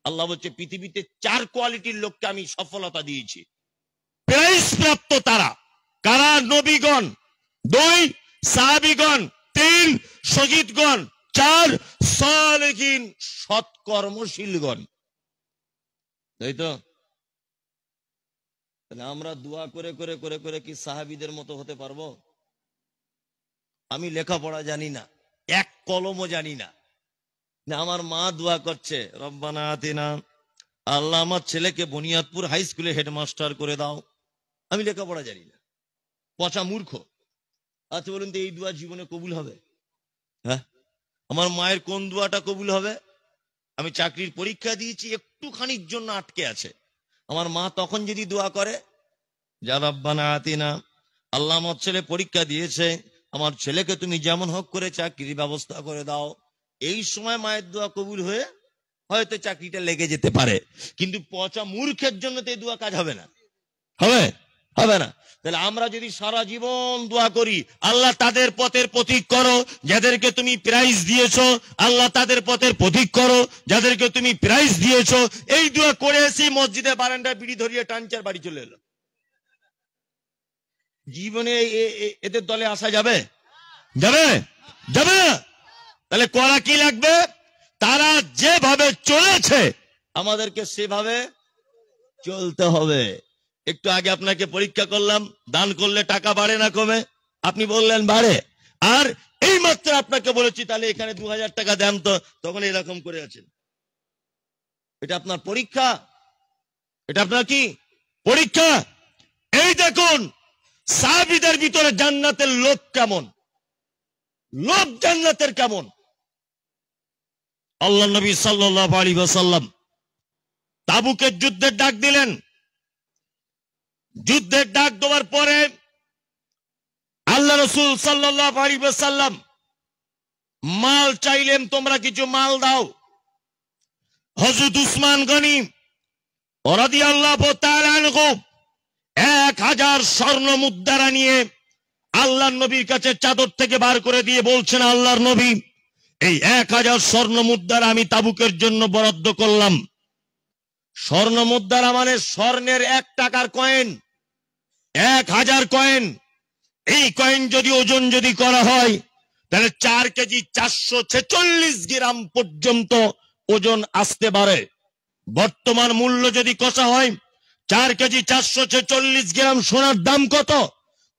আল্লাহ বলছে পৃথিবীতে 4 কোয়ালিটির লোককে আমি সফলতা দিয়েছি, প্রাইজ প্রাপ্ত তারা। কারা? নবীগণ, 2 সাহাবীগণ, 3 শহীদগণ, 4 সালিহিন সৎকর্মশীলগণ। তাই তো? তাহলে আমরা দোয়া করে করে করে করে কি সাহাবীদের মতো হতে পারবো? আমি লেখাপড়া জানি না, এক কলমও জানি না, আমার মা দোয়া করছে রব্বানা আতিনা, আল্লাহ আমার ছেলেকে বুনিয়াদপুর হাই স্কুলে হেডমাস্টার করে দাও। আমি লেখাপড়া জানি না, পচা মূর্খ। আচ্ছা বলুন তো এই দোয়া জীবনে কবুল হবে? হ্যাঁ, আমার মায়ের কোন দোয়াটা কবুল হবে? আমি চাকরির পরীক্ষা দিয়েছি, একটুখানির জন্য আটকে আছে। আমার মা তখন যদি দোয়া করে যা রব্বানা আতিনা, আল্লাহ আমার ছেলে পরীক্ষা দিয়েছে, আমার ছেলেকে তুমি যেমন হোক করে চাকরির ব্যবস্থা করে দাও, এই সময় মায়ের দোয়া কবুল হয়ে হয়তো চাকরিটা লেগে যেতে পারে। কিন্তু পচা মূর্খের জন্য তো এই দোয়া কাজ হবে না, হবে হবে না। তাহলে আমরা যদি সারা জীবন দোয়া করি আল্লাহ তাদের পথের পথিক করো যাদেরকে তুমি প্রাইজ দিয়েছো, আল্লাহ তাদের পথের পথিক করো যাদেরকে তুমি প্রাইজ দিয়েছো, এই দোয়া করে এসে মসজিদে বারান্দায় বিড়ি ধরিয়ে টানচার বাড়ি চলে এলো, জীবনে এদের দলে আসা যাবে? যাবে? যাবে। তাহলে করা কি লাগবে? তারা যেভাবে চলেছে আমাদেরকে সেভাবে চলতে হবে। একটু আগে আপনাকে পরীক্ষা করলাম, দান করলে টাকা বাড়ে না কমে? আপনি বললেন বাড়ে। আর এই মাত্র আপনাকে বলেছি তাহলে এখানে 2000 টাকা দেন তো, তখন এরকম করে আছেন। এটা আপনার পরীক্ষা, এটা আপনার কি পরীক্ষা? এই দেখুন সাহাবীদের ভিতরে জান্নাতের লোভ কেমন, লোভ জান্নাতের কেমন। আল্লাহ নবী সাল্লাল্লাহু আলাইহি ওয়াসাল্লাম তাবুকের যুদ্ধের ডাক দিলেন। যুদ্ধের ডাক দেওয়ার পরে আল্লাহ রাসূল সাল্লাল্লাহু আলাইহি ওয়াসাল্লাম মাল চাইলেন, তোমরা কিছু মাল দাও। হযরত উসমান গনি রাদিয়াল্লাহু তাআলা আনহু 1000 স্বর্ণ মুদ্রা নিয়ে আল্লাহর নবীর কাছে চাদর থেকে বার করে দিয়ে বলছেন, আল্লাহর নবী এই 1000 স্বর্ণ মুদ্রা আমি তাবুকের জন্য বরাদ্দ করলাম। স্বর্ণ মুদ্রা মানে স্বর্ণের 1 টাকার কয়েন, 1000 কয়েন। এই কয়েন যদি ওজন যদি করা হয় তাহলে 4 কেজি 446 গ্রাম পর্যন্ত ওজন আসতে পারে। বর্তমান মূল্য যদি কষা হয় 4 কেজি 446 গ্রাম সোনার দাম কত?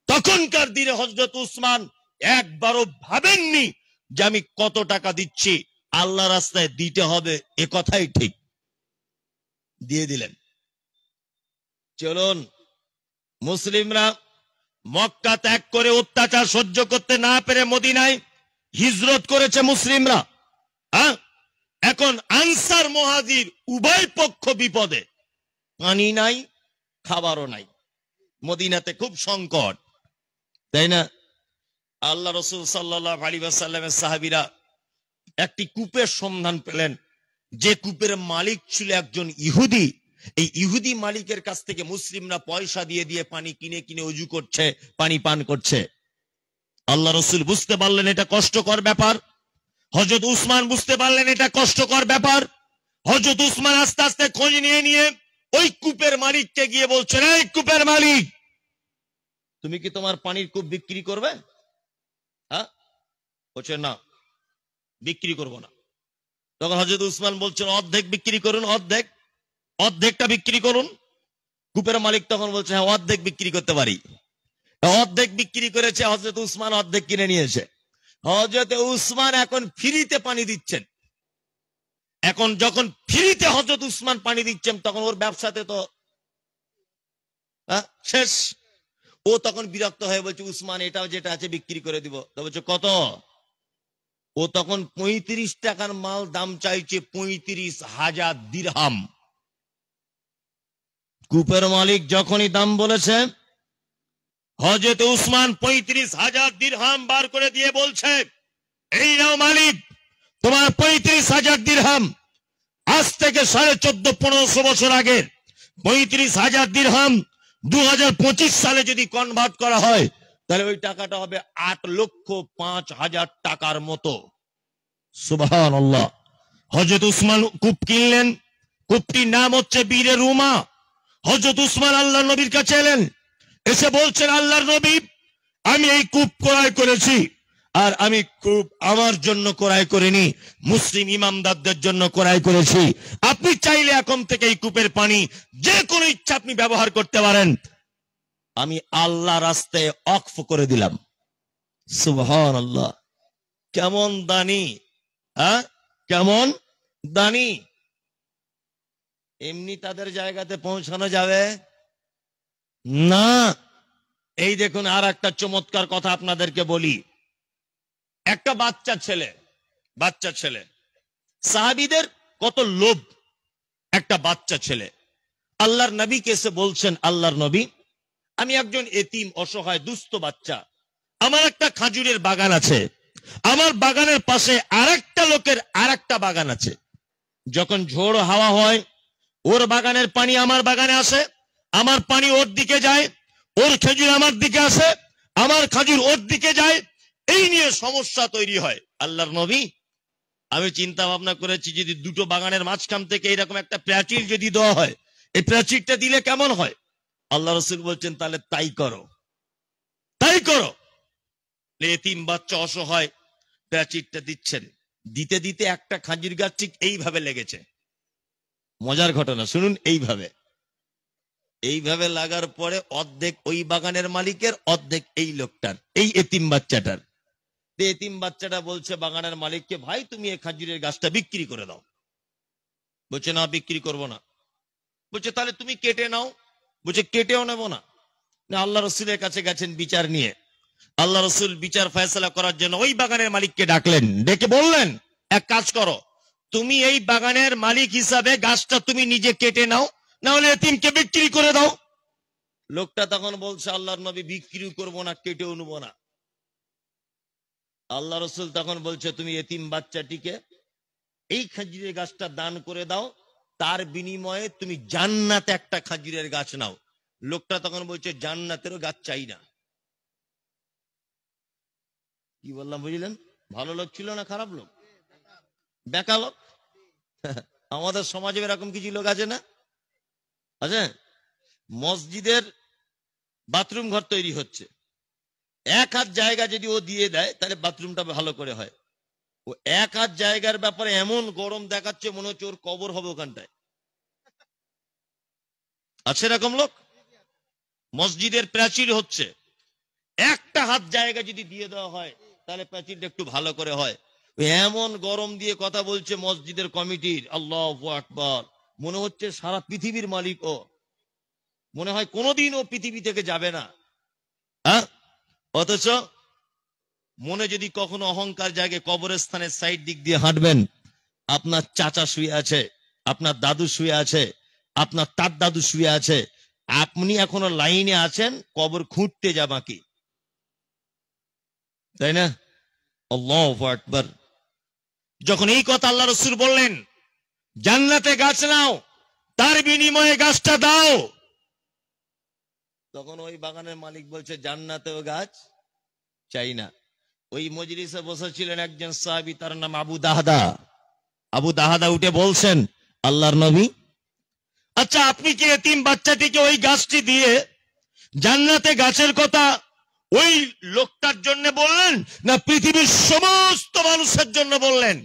তখনকার দিনে হযরত উসমান একবারও ভাবেননি যে আমি কত টাকা দিচ্ছি, আল্লাহ রাস্তায় দিতে হবে এ কথাই ঠিক, দিয়ে দিলেন। চলুন মুসলিমরা মক্কা ত্যাগ করে অত্যাচার সহ্য করতে না পেরে মদিনায় হিজরত করেছে মুসলিমরা। এখন আনসার মুহাজির উভয় পক্ষ বিপদে, পানি নাই খাবারও নাই, মদিনাতে খুব সংকট, তাই না? আল্লাহ রাসূল সাল্লাল্লাহু আলাইহি ওয়াসাল্লামের সাহাবীরা একটি কূপের সন্ধান পেলেন, যে কূপের মালিক ছিল একজন ইহুদি। এই ইহুদি মালিকের কাছ থেকে মুসলিমরা পয়সা দিয়ে দিয়ে পানি কিনে কিনে ওযু করছে, পানি পান করছে। আল্লাহ রাসূল বুঝতে পারলেন এটা কষ্টকর ব্যাপার, হযরত উসমান বুঝতে পারলেন এটা কষ্টকর ব্যাপার। হযরত উসমান আস্তে আস্তে খোঁজ নিয়ে নিয়ে ওই কূপের মালিককে গিয়ে বলছেন, এই কূপের মালিক, তুমি কি তোমার পানির কূপ বিক্রি করবে? হ্যাঁ, বলছে না বিক্রি করব না। তখন হযরত উসমান বলছেন অর্ধেক বিক্রি করুন, অর্ধেকটা বিক্রি করুন। কূপের মালিক তখন বলছে হ্যাঁ অর্ধেক বিক্রি করতে পারি। অর্ধেক বিক্রি করেছে হযরত উসমান, অর্ধেক কিনে নিয়েছে। হযরত উসমান এখন ফ্রিতে পানি দিচ্ছেন। এখন যখন ফ্রিতে হযরত উসমান পানি দিচ্ছেন তখন ওর ব্যবসাতে তো শেষ। ও তখন বিরক্ত হয়ে বলছে, উসমান এটাও যেটা আছে বিক্রি করে দিব। তো বলছে কত? ও তখন 35 টাকার মাল দাম চাইছে 35,000 দিরহাম। কূপের মালিক যখনই দাম বলেছে, হযরত উসমান 35,000 দিরহাম বার করে দিয়ে বলছে, এই নাও মালিক, তোমার 35,000 দিরহাম। আজ থেকে 1450-1500 বছর আগে 35,000 দিরহাম 2025 সালে যদি কনভার্ট করা হয়, তাহলে ওই টাকাটা হবে 8,05,000 টাকার মতো। সুবহানাল্লাহ। হযরত উসমান কূপ কিনলেন। কূপটির নাম হচ্ছে বীরে রুমা। হযরত উসমান আল্লাহর নবীর কাছে এলেন, এসে বলছেন, আল্লাহর নবী, আমি এই কূপ ক্রয় করেছি, আর আমি কূপ আমার জন্য ক্রয় করিনি, মুসলিম ইমামদারদের জন্য ক্রয় করেছি। আপনি চাইলে এখন থেকে এই কূপের পানি যে কোনো ইচ্ছা আপনি ব্যবহার করতে পারেন, আমি আল্লাহ রাস্তায় ওয়াকফ করে দিলাম। সুবহানাল্লাহ। কেমন দানি, হ্যাঁ, কেমন দানি। এমনি তাদের জায়গাতে পৌঁছানো যাবে না। এই দেখুন, আর একটা চমৎকার কথা আপনাদেরকে বলি। একটা বাচ্চা ছেলে, সাহাবীদের কত লোভ। একটা বাচ্চা ছেলে আল্লাহর নবীকে এসে বলছেন, আল্লাহর নবী, আমি একজন এতিম, অসহায়, দুস্থ বাচ্চা, আমার একটা খাজুরের বাগান আছে, আমার বাগানের পাশে আরেকটা লোকের আরেকটা বাগান আছে। যখন ঝোড়ো হাওয়া হয়, ওর বাগানের পানি আমার বাগানে আসে, আমার পানি ওর দিকে যায়, ওর খেজুর আমার দিকে আসে, আমার খাজুর ওর দিকে যায়, এই নিয়ে সমস্যা তৈরি হয়। আল্লাহর নবী, আমি চিন্তা ভাবনা করেছি, যদি দুটো বাগানের মাঝখান থেকে এরকম একটা প্রাচীর যদি দেওয়া হয়, এই প্রাচীরটা দিলে কেমন হয়? আল্লাহ রাসূল বলছেন, তাহলে তাই করো। এতিম বাচ্চা, অসহায়, প্রাচীরটা দিচ্ছেন। দিতে দিতে একটা খাজুর গাছ ঠিক এইভাবে লেগেছে। মজার ঘটনা শুনুন। এইভাবে লাগার পরে অর্ধেক ওই বাগানের মালিকের, অর্ধেক এই লোকটার, এই এতিম বাচ্চাটার। এতিম বাচ্চাটা বলছে বাগানের মালিককে, ভাই তুমি এই খাজুরের গাছটা বিক্রি করে দাও। বলছে, না, বিক্রি করব না। বলছে, তাহলে তুমি কেটে নাও। বলছে, কেটেও নেব না। আল্লাহ রসুলের কাছে গেছেন বিচার নিয়ে। আল্লাহ রসুল বিচার ফয়সালা করার জন্য ওই বাগানের মালিককে ডাকলেন, ডেকে বললেন, এক কাজ করো, তুমি এই বাগানের মালিক হিসাবে গাছটা তুমি নিজে কেটে নাও, না হলে এতিমকে বিক্রি করে দাও। লোকটা তখন বলছে, আল্লাহর নবী, বিক্রি করবো না, কেটেও নেব না। আল্লাহ রসুল তখন বলছে, তুমি এতিম বাচ্চাটিকে এই খাজুরের গাছটা দান করে দাও, তার বিনিময়ে তুমি জান্নাতে একটা খাজুরের গাছ নাও। লোকটা তখন বলছে, জান্নাতেরও গাছ চাই না। কি বললাম বুঝলেন? ভালো লোক ছিল না খারাপ লোক? বেকা লোক। আমাদের সমাজে এরকম কিছু লোক আছে না? আছে। মসজিদের বাথরুম ঘর তৈরি হচ্ছে, 1 হাত জায়গা যদি ও দিয়ে দেয়, তাহলে বাথরুমটা ভালো করে হয়। ও 1 হাত জায়গার ব্যাপারে এমন গরম দেখাচ্ছে, মনে হচ্ছে ওর কবর হবে ওখানটায়। আছে এরকম লোক? মসজিদের প্রাচীর হচ্ছে, 1টা হাত জায়গা যদি দিয়ে দেওয়া হয়, তাহলে প্রাচীরটা একটু ভালো করে হয়। এমন গরম দিয়ে কথা বলছে মসজিদের কমিটির, আল্লাহু আকবার, মনে হচ্ছে সারা পৃথিবীর মালিক ও। মনে হয় কোনোদিন ও পৃথিবী থেকে যাবে না। হ্যাঁ, অথচ মনে যদি কখনো অহংকার জাগে, কবরস্থানের সাইড দিক দিয়ে হাঁটবেন, আপনার চাচা শুয়ে আছে, আপনার দাদু শুয়ে আছে, আপনার তার দাদু শুয়ে আছে, আপনি এখনো লাইনে আছেন, কবর খুঁড়তে যা বাকি, তাই না? আল্লাহু আকবার। যখন এই কথা আল্লাহ রাসূল বললেন, জান্নাতে গাছ নাও, তার বিনিময়ে গাছটা দাও, তখন ওই বাগানের মালিক বলছে, জান্নাতেও গাছ চাই না। ওই মজলিসে বসেছিলেন একজন সাহাবী, তার নাম আবু দাহদা। আবু দাহদা উঠে বলছেন, আল্লাহর নবী, আচ্ছা আপনি কি এতিম বাচ্চাটিকে ওই গাছটি দিয়ে জান্নাতে গাছের কথা ওই লোকটার জন্য বললেন, না পৃথিবীর সমস্ত মানুষের জন্য বললেন?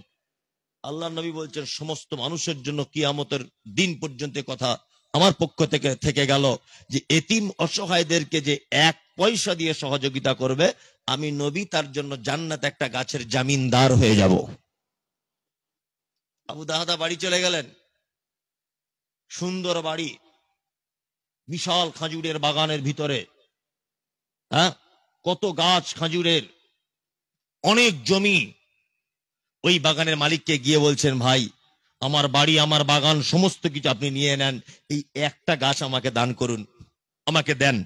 আল্লাহর নবী বলছেন, সমস্ত মানুষের জন্য। কিয়ামতের দিন পর্যন্ত কথা আমার পক্ষ থেকে গেল, যে এতিম অসহায়দেরকে যে 1 পয়সা দিয়ে সহযোগিতা করবে, আমি নবী তার জন্য জান্নাতে একটা গাছের জামিনদার হয়ে যাব। আবু দাহদা বাড়ি চলে গেলেন। সুন্দর বাড়ি, বিশাল খাজুরের বাগানের ভিতরে। হ্যাঁ, কত গাছ খেজুরের, অনেক জমি। ওই বাগানের মালিককে গিয়ে বলছেন, ভাই আমার বাড়ি, আমার বাগান, সমস্ত কিছু আপনি নিয়ে নেন, এই একটা গাছ আমাকে দান করুন, আমাকে দেন,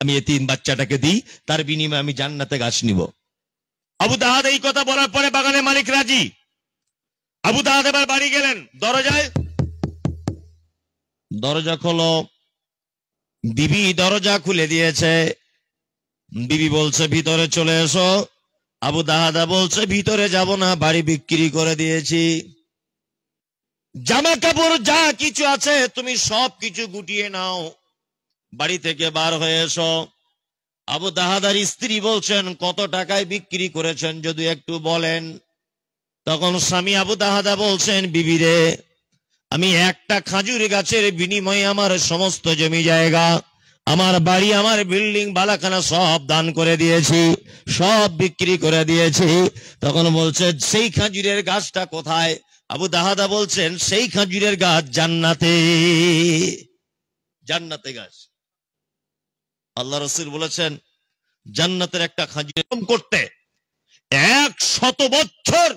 আমি এতিম বাচ্চাটাকে দিই, তার বিনিময়ে আমি জান্নাতে গাছ নিব। আবু দাহাদ এই কথা বলার পরে বাগানের মালিক রাজি। আবু দাহাদ এবার বাড়ি গেলেন, দরজা খোলো। বিবি দরজা খুলে দিয়েছে। বিবি বলছে ভিতরে চলে এসো। আবু দাহাদা বলছে ভিতরে যাব না, বাড়ি বিক্রি করে দিয়েছি, জামা কাপড় যা কিছু আছে তুমি সব কিছু গুটিয়ে নাও, বাড়ি থেকে বার হয়ে এসো। আবু দাহাদার স্ত্রী বলছেন, কত টাকায় বিক্রি করেছেন যদি একটু বলেন। তখন স্বামী আবু দাহাদা বলছেন, বিবি রে, আমি একটা খাজুর গাছের বিনিময়ে আমার সমস্ত জমি জায়গা, আমার বাড়ি, আমার বিল্ডিং বালাখানা সব দান করে দিয়েছি, সব বিক্রি করে দিয়েছি। তখন বলছে, সেই খাজুরের গাছটা কোথায়? আবু দাহাদা বলছেন, সেই খাজুরের গাছ জান্নাতে, জান্নাতে গাছ। আল্লাহ রাসূল বলেছেন, জান্নাতের একটা খাজুর করতে 100 বছর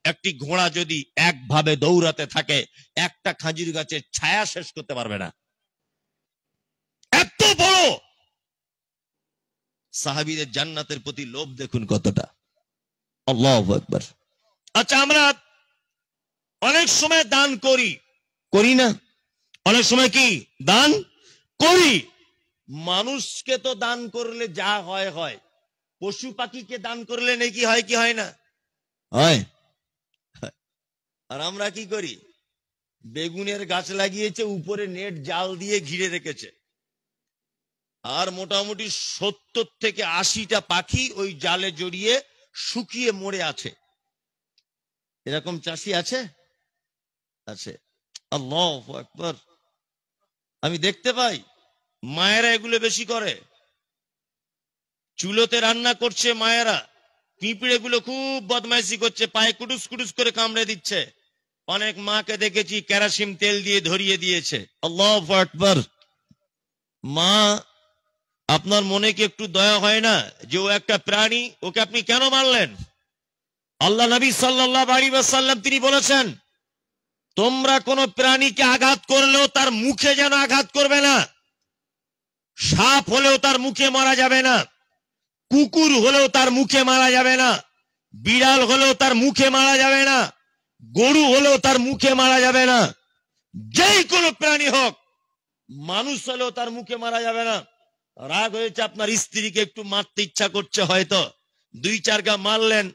একটি ঘোড়া যদি একভাবে দৌড়াতে থাকে, একটা খাজুর গাছের ছায়া শেষ করতে পারবে না। এত বড় সাহাবীদের জান্নাতের প্রতি লোভ দেখুন কতটা। আল্লাহু আকবার। আচ্ছা, আমরা অনেক সময় দান করি না? অনেক সময় কি দান করি? মানুষকে তো দান করলে যা হয় হয়, পশু পাখিকে দান করলে নাকি হয় কি হয় না? হয়। আর আমরা কি করি? বেগুনের গাছ লাগিয়েছে, উপরে নেট জাল দিয়ে ঘিরে রেখেছে, আর মোটামুটি 70 থেকে 80টা পাখি ওই জালে জড়িয়ে শুকিয়ে মরে আছে। এরকম চাষি আছে? আছে। আল্লাহু আকবার। আমি দেখতে পাই মায়েরা এগুলো বেশি করে, চুলোতে রান্না করছে মায়েরা, পিঁপড়ে গুলো খুব বদমাইশি করছে, পায়ে কুটুস কুটুস করে কামড়ে দিচ্ছে। অনেক মাকে দেখেছি কেরোসিন তেল দিয়ে ধরিয়ে দিয়েছে। আল্লাহু আকবার। মা, আপনার মনে কি একটু দয়া হয় না যে ও একটা প্রাণী, ওকে আপনি কেন মারলেন? আল্লাহ নবী সাল্লাল্লাহু আলাইহি ওয়াসাল্লাম তিনি বলেছেন, তোমরা কোন প্রাণীকে আঘাত করলেও তার মুখে যেন আঘাত করবে না। সাপ হলেও তার মুখে মারা যাবে না, কুকুর হলেও তার মুখে মারা যাবে না, বিড়াল হলেও তার মুখে মারা যাবে না, গরু হলেও তার মুখে মারা যাবে না, যেই কোনো প্রাণী হোক, মানুষ হলেও তার মুখে মারা যাবে না। রাগ হয়েছে, আপনার স্ত্রীকে একটু মারতে ইচ্ছা করছে, হয়তো 2-4 গা মারলেন,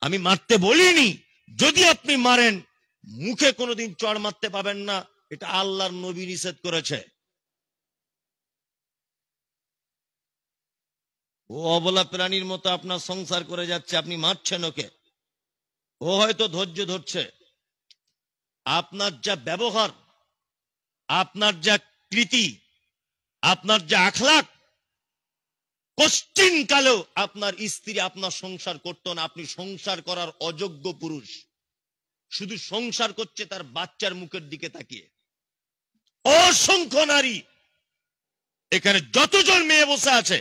আমি মারতে বলিনি, যদি আপনি মারেন মুখে কোনোদিন চড় মারতে পাবেন না, এটা আল্লাহর নবী নিষেধ করেছে। ও অবলা প্রাণীর মতো আপনার সংসার করে যাচ্ছে, আপনি মারছেন ওকে, ও হয়তো ধৈর্য ধরছে। আপনার যা ব্যবহার, আপনার যা কৃতি, আপনার যা আখলাক, কোশ্চিন কালেও আপনার স্ত্রী আপনার সংসার করতো না। আপনি সংসার করার অযোগ্য পুরুষ, শুধু সংসার করছে তার বাচ্চার মুখের দিকে তাকিয়ে। অসংখ্য নারী, এখানে যতজন মেয়ে বসে আছে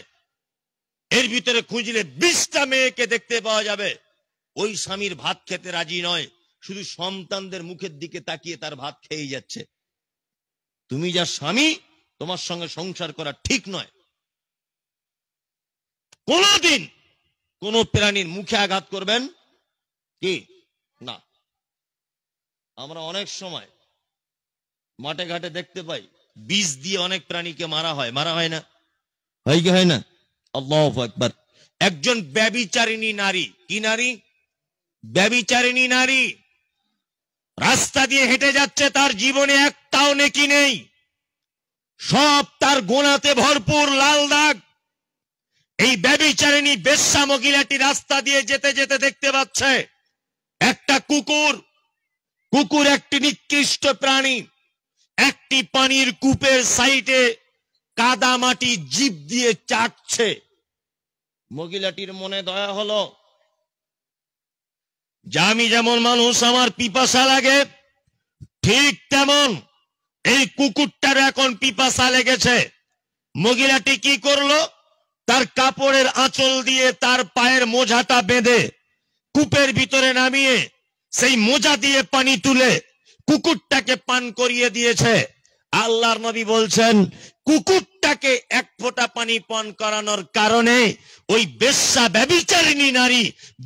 এর ভিতরে খুঁজলে 20টা মেয়েকে দেখতে পাওয়া যাবে ওই স্বামীর ভাত খেতে রাজি নয়, শুধু সন্তানদের মুখের দিকে তাকিয়ে তার ভাত খেয়ে যাচ্ছে। তুমি যা স্বামী, তোমার সঙ্গে সংসার করা ঠিক নয়। কোনদিন কোন প্রাণীর মুখে আঘাত করবেন কি না। আমরা অনেক সময় মাঠে ঘাটে দেখতে পাই বিষ দিয়ে অনেক প্রাণীকে মারা হয়, মারা হয় না? হয় কি হয় না? আল্লাহু আকবার। একজন ব্যভিচারিণী নারী, কি নারী? ব্যভিচারিণী নারী, রাস্তা দিয়ে হেঁটে যাচ্ছে, তার জীবনে একটাও নেকি নেই, সব তার গোনাতে ভরপুর লাল দাগ। এই ব্যভিচারিণী বেশ্যা মহিলাটি রাস্তা দিয়ে যেতে যেতে দেখতে পাচ্ছে একটা কুকুর একটি নিকৃষ্ট প্রাণী, একটি পানির কূপের সাইডে কাদা মাটি জিভ দিয়ে চাটছে। মহিলাটির মনে দয়া হলো, যে আমি যেমন মানুষ, আমার পিপাসা লাগে, ঠিক তেমন এই কুকুরটার এখন পিপাসা লেগেছে। মহিলাটি কি করলো? তার কাপড়ের আঁচল দিয়ে তার পায়ের মোজাটা বেঁধে কূপের ভিতরে নামিয়ে সেই মোজা দিয়ে পানি তুলে কুকুরটাকে পান করিয়ে দিয়েছে। আল্লাহর নবী বলছেন, কুকুরটাকে এক ফোঁটা পানি পান করানোর কারণে ওই বেশ্যা ব্যভিচারিণী নারী,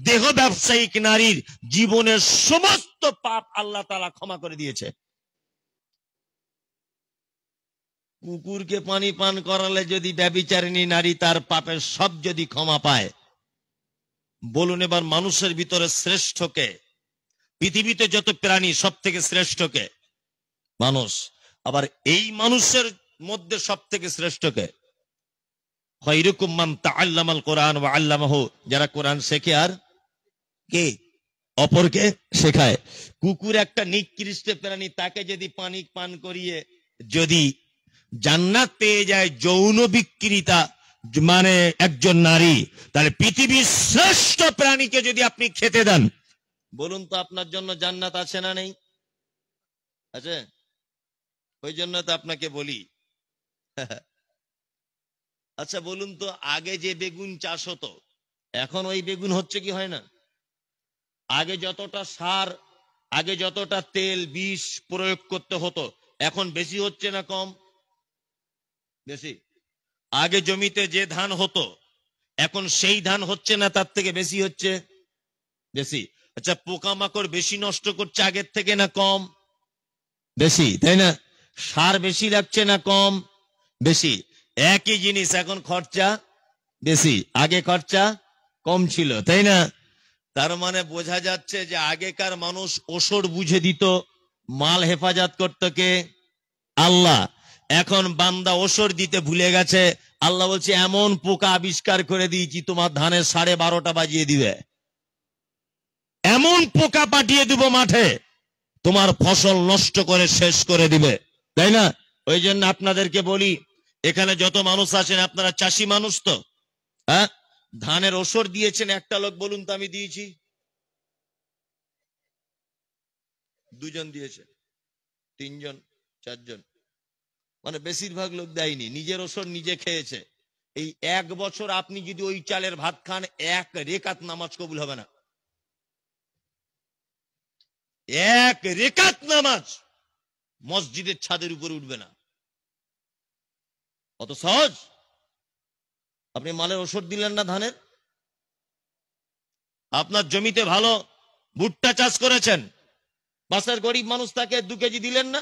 দেহ ব্যবসায়িক নারীর জীবনের সমস্ত পাপ আল্লাহ তাআলা ক্ষমা করে দিয়েছে। কুকুরকে পানি পান করালে যদি ব্যভিচারিণী নারী তার পাপের সব যদি ক্ষমা পায়, বলুন এবার মানুষের ভিতরে শ্রেষ্ঠকে? পৃথিবীতে যত প্রাণী সব থেকে শ্রেষ্ঠকে? মানুষ। আবার এই মানুষের মধ্যে সব থেকে শ্রেষ্ঠকে? খায়রুকুম মান তাআল্লামাল কোরআন ওয়া আল্লামাহু, যারা কোরআন শেখে আর কে অপরকে শেখায়। কুকুর একটা নিকৃষ্ট প্রাণী, তাকে যদি পানি পান করিয়ে যদি জান্নাত পেয়ে যায় যৌন বিক্রিতা মানে একজন নারী, তাহলে পৃথিবীর শ্রেষ্ঠ প্রাণীকে যদি আপনি খেতে দেন, বলুন তো আপনার জন্য জান্নাত আছে না নেই? আছে। ওই জন্য তো আপনাকে বলি। আচ্ছা বলুন তো, আগে যে বেগুন চাষ হতো, এখন ওই বেগুন হচ্ছে কি হয় না? আগে যতটা সার, আগে যতটা তেল বিষ প্রয়োগ করতে হতো, এখন বেশি হচ্ছে না কম? বেশি। আগে জমিতে যে ধান হতো, এখন সেই ধান হচ্ছে না তার থেকে বেশি হচ্ছে? বেশি। আচ্ছা পোকামাকড় বেশি নষ্ট করছে আগের থেকে না কম? বেশি, তাই না? সার বেশি লাগছে না কম? বেশি। একই জিনিস এখন খরচা বেশি, আগে খরচা কম ছিল, তাই না? তার মানে বোঝা যাচ্ছে যে আগেকার মানুষ ওষুধ বুঝে দিত, মাল হেফাজত করত কে? আল্লাহ। এখন বান্দা ওষুধ দিতে ভুলে গেছে। আল্লাহ বলছে এমন পোকা আবিষ্কার করে দিয়েছি তোমার ধানের 12:30 বাজিয়ে দিবে, এমন পোকা পাঠিয়ে দিব মাঠে তোমার ফসল নষ্ট করে শেষ করে দিবে, তাই না? ওই জন্য আপনাদেরকে বলি, এখানে যত মানুষ আছেন আপনারা চাষি মানুষ তো, হ্যাঁ? ধানের ওষুধ দিয়েছেন একটা লোক, বলুন তো আমি দিয়েছি? দুজন দিয়েছে, তিনজন, চারজন, মানে বেশিরভাগ লোক দেয়নি, নিজের ওষুধ নিজে খেয়েছে। এই 1 বছর আপনি যদি ওই চালের ভাত খান, 1 রেকাত নামাজ কবুল হবে না। 1 রেকাত নামাজ মসজিদের ছাদের উপরে উঠবে না। অত সহজ? আপনি মালের ওষুধ দিলেন না ধানের, আপনার জমিতে ভালো ভুট্টা চাষ করেছেন, পাশের গরিব মানুষ তাকে 2 কেজি দিলেন না?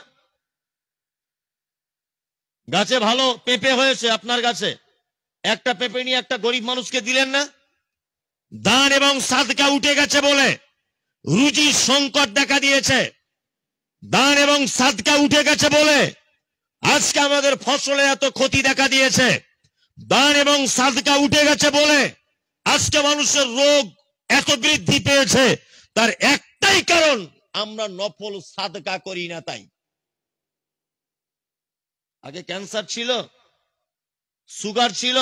গাছে ভালো পেঁপে হয়েছে আপনার গাছে, একটা পেঁপে নিয়ে একটা গরিব মানুষকে দিলেন না? দান এবং সাদকা উঠে গেছে বলে রুজির সংকট দেখা দিয়েছে, দান এবং সাদকা উঠে গেছে বলে আজকে আমাদের ফসলে এত ক্ষতি দেখা দিয়েছে, দান এবং সাদকা উঠে গেছে বলে আজকে মানুষের রোগ এত বৃদ্ধি পেয়েছে। তার একটাই কারণ, আমরা নফল সাদকা করি না। তাই আগে ক্যান্সার ছিল, সুগার ছিল,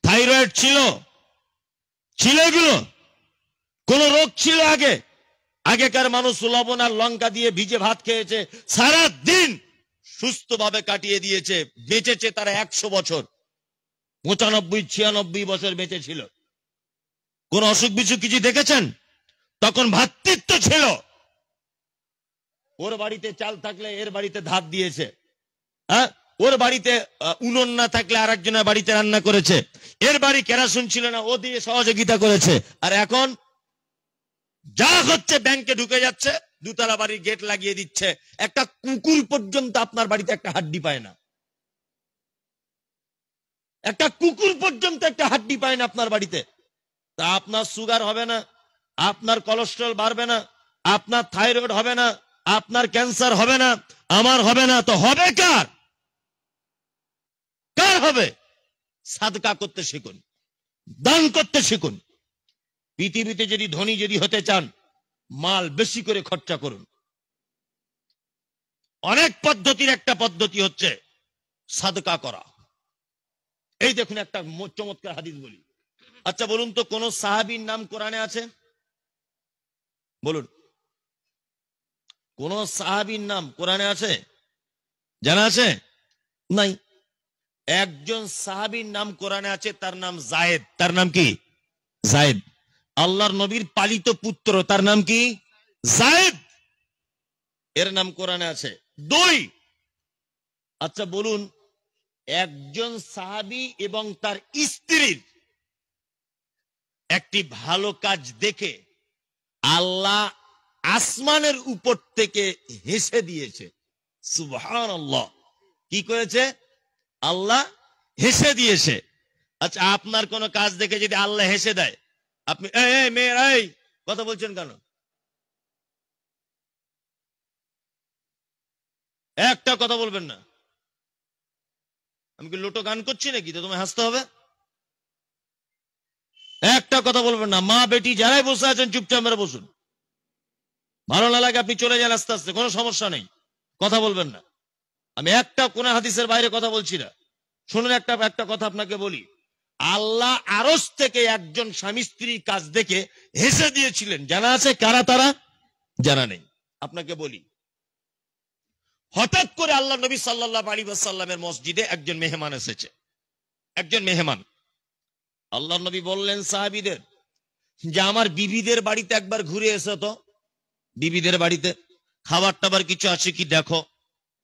থাইরয়েড ছিল, ছিল এগুলো? কোন রোগ ছিল আগে? আগেকার মানুষ লবণ আর লঙ্কা দিয়ে ভিজে ভাত খেয়েছে, সারা দিন সুস্থভাবে কাটিয়ে দিয়েছে, বেঁচেছে তারা 100 বছর, 95-96 বছর বেঁচে ছিল। কোন অসুখ বিসুখ কিছু দেখেছেন? তখন ভ্রাতৃত্ব ছিল, ওর বাড়িতে চাল থাকলে এর বাড়িতে ধার দিয়েছে, হ্যাঁ, ওর বাড়িতে উনুন না থাকলে আরেকজনের বাড়িতে রান্না করেছে, এর বাড়ি কেরাসিন ছিল না, ও দিয়ে সহযোগিতা করেছে। আর এখন যা হচ্ছে ব্যাংকে ঢুকে যাচ্ছে, 2 তলা বাড়ির গেট লাগিয়ে দিচ্ছে, একটা কুকুর পর্যন্ত আপনার বাড়িতে একটা হাড্ডি পায় না, একটা কুকুর পর্যন্ত একটা হাড্ডি পায় না আপনার বাড়িতে। তা আপনার সুগার হবে না, আপনার কোলেস্টেরল বাড়বে না, আপনার থাইরয়েড হবে না, আপনার ক্যান্সার হবে না, আমার হবে না, তো হবে কার? কার হবে? সাদকা করতে শিখুন, দান করতে শিখুন। পৃথিবীতে যদি ধনী যদি হতে চান, মাল বেশি করে খরচা করুন। অনেক পদ্ধতির একটা পদ্ধতি হচ্ছে সাদকা করা। এই দেখুন একটা চমৎকার হাদিস বলি। আচ্ছা বলুন তো, কোন সাহাবীর নাম কোরআনে আছে? বলুন, কোন সাহাবীর নাম কোরআনে আছে? জানা আছে? নাই। একজন সাহাবীর নাম কোরআনে আছে, তার নাম জায়েদ। তার নাম কি? জায়েদ। আল্লাহর নবীর পালিত পুত্র, তার নাম কি? জায়েদ। এর নাম কোরআনে আছে। দুই, আচ্ছা বলুন, একজন সাহাবী এবং তার স্ত্রীর একটি ভালো কাজ দেখে আল্লাহ আসমানের উপর থেকে হেসে দিয়েছে। সুবহানাল্লাহ। কি করেছে? আল্লাহ হেসে দিয়েছে। আচ্ছা, আপনার কোন কাজ দেখে যদি আল্লাহ হেসে দেয়, আপনি এই মেয়ের এই কথা বলছেন কেন? একটা কথা বলবেন না। আমি কি লোটো গান করছি নাকি তো তোমায় হাসতে হবে? একটা কথা বলবেন না। মা বেটি যারাই বসে আছেন চুপচাপ মেরে বসুন। ভালো না লাগে আপনি চলে যান আস্তে আস্তে, কোনো সমস্যা নেই, কথা বলবেন না। আমি একটা কোন হাদিসের বাইরে কথা বলছি না। শুনুন, একটা কথা আপনাকে বলি। আল্লাহ আরশ থেকে একজন স্বামী স্ত্রীর কাজ দেখে হেসে দিয়েছিলেন। জানা আছে কারা তারা? জানা নেই। আপনাকে বলি, হঠাৎ করে আল্লাহ নবী সাল্লাল্লাহু আলাইহি ওয়াসাল্লামের মসজিদে একজন মেহমান এসেছে। একজন মেহমান। আল্লাহ নবী বললেন সাহাবীদের যে আমার বিবিদের বাড়িতে একবার ঘুরে এসো তো, বিবিদের বাড়িতে খাবার টাবার কিছু আছে কি দেখো,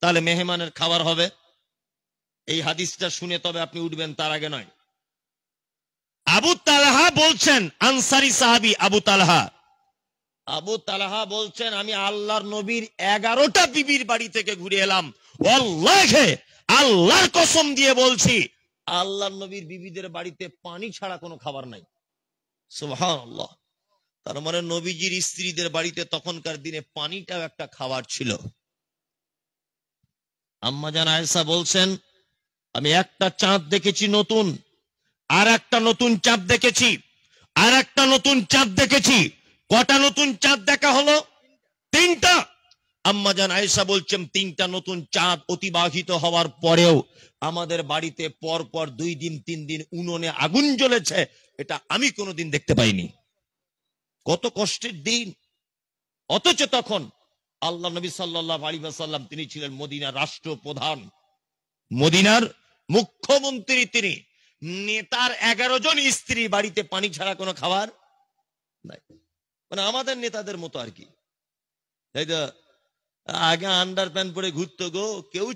তাহলে মেহমানের খাবার হবে। এই হাদিসটা শুনে তবে আপনি উঠবেন, তার আগে নয়। আবু তালহা বলছেন, আনসারী সাহাবী আবু তালহা, আবু তালহা বলছেন আমি আল্লাহর নবীর 11টা বিবির বাড়ি থেকে ঘুরে এলাম। ওয়াল্লাহি, আল্লাহর কসম দিয়ে বলছি, আল্লাহর নবীর বিবিদের বাড়িতে পানি ছাড়া কোনো খাবার নাই। সুবহানাল্লাহ। তার মানে নবীজির স্ত্রীদের বাড়িতে তখনকার দিনে পানিটাও একটা খাবার ছিল। আম্মা জান আয়েশা বলছেন আমি একটা চাঁদ দেখেছি নতুন, আর একটা নতুন চাঁদ দেখেছি, আর একটা নতুন চাঁদ দেখেছি। কটা নতুন চাঁদ দেখা হলো? 3টা। আম্মা জান আয়েশা বলছেন 3টা নতুন চাঁদ অতিবাহিত হওয়ার পরেও আমাদের বাড়িতে পর পর 2 দিন 3 দিন উনুনে আগুন জ্বলেছে, এটা আমি কোনোদিন দেখতে পাইনি। কত কষ্টের দিন। অথচ তখন আল্লাহ নবী সাল্লাল্লাহু আলাইহি ওয়াসাল্লাম তিনি ছিলেন মদিনার রাষ্ট্রপ্রধান, মদিনার মুখ্যমন্ত্রী তিনি। নেতার 11 জন স্ত্রী বাড়িতে পানি ছাড়া কোনো খাবার নাই। মানে আমাদের নেতাদের মতো আর কি। তাই তো, আগে আন্ডার প্যান্ট পরে ঘুরতো গো, কেউ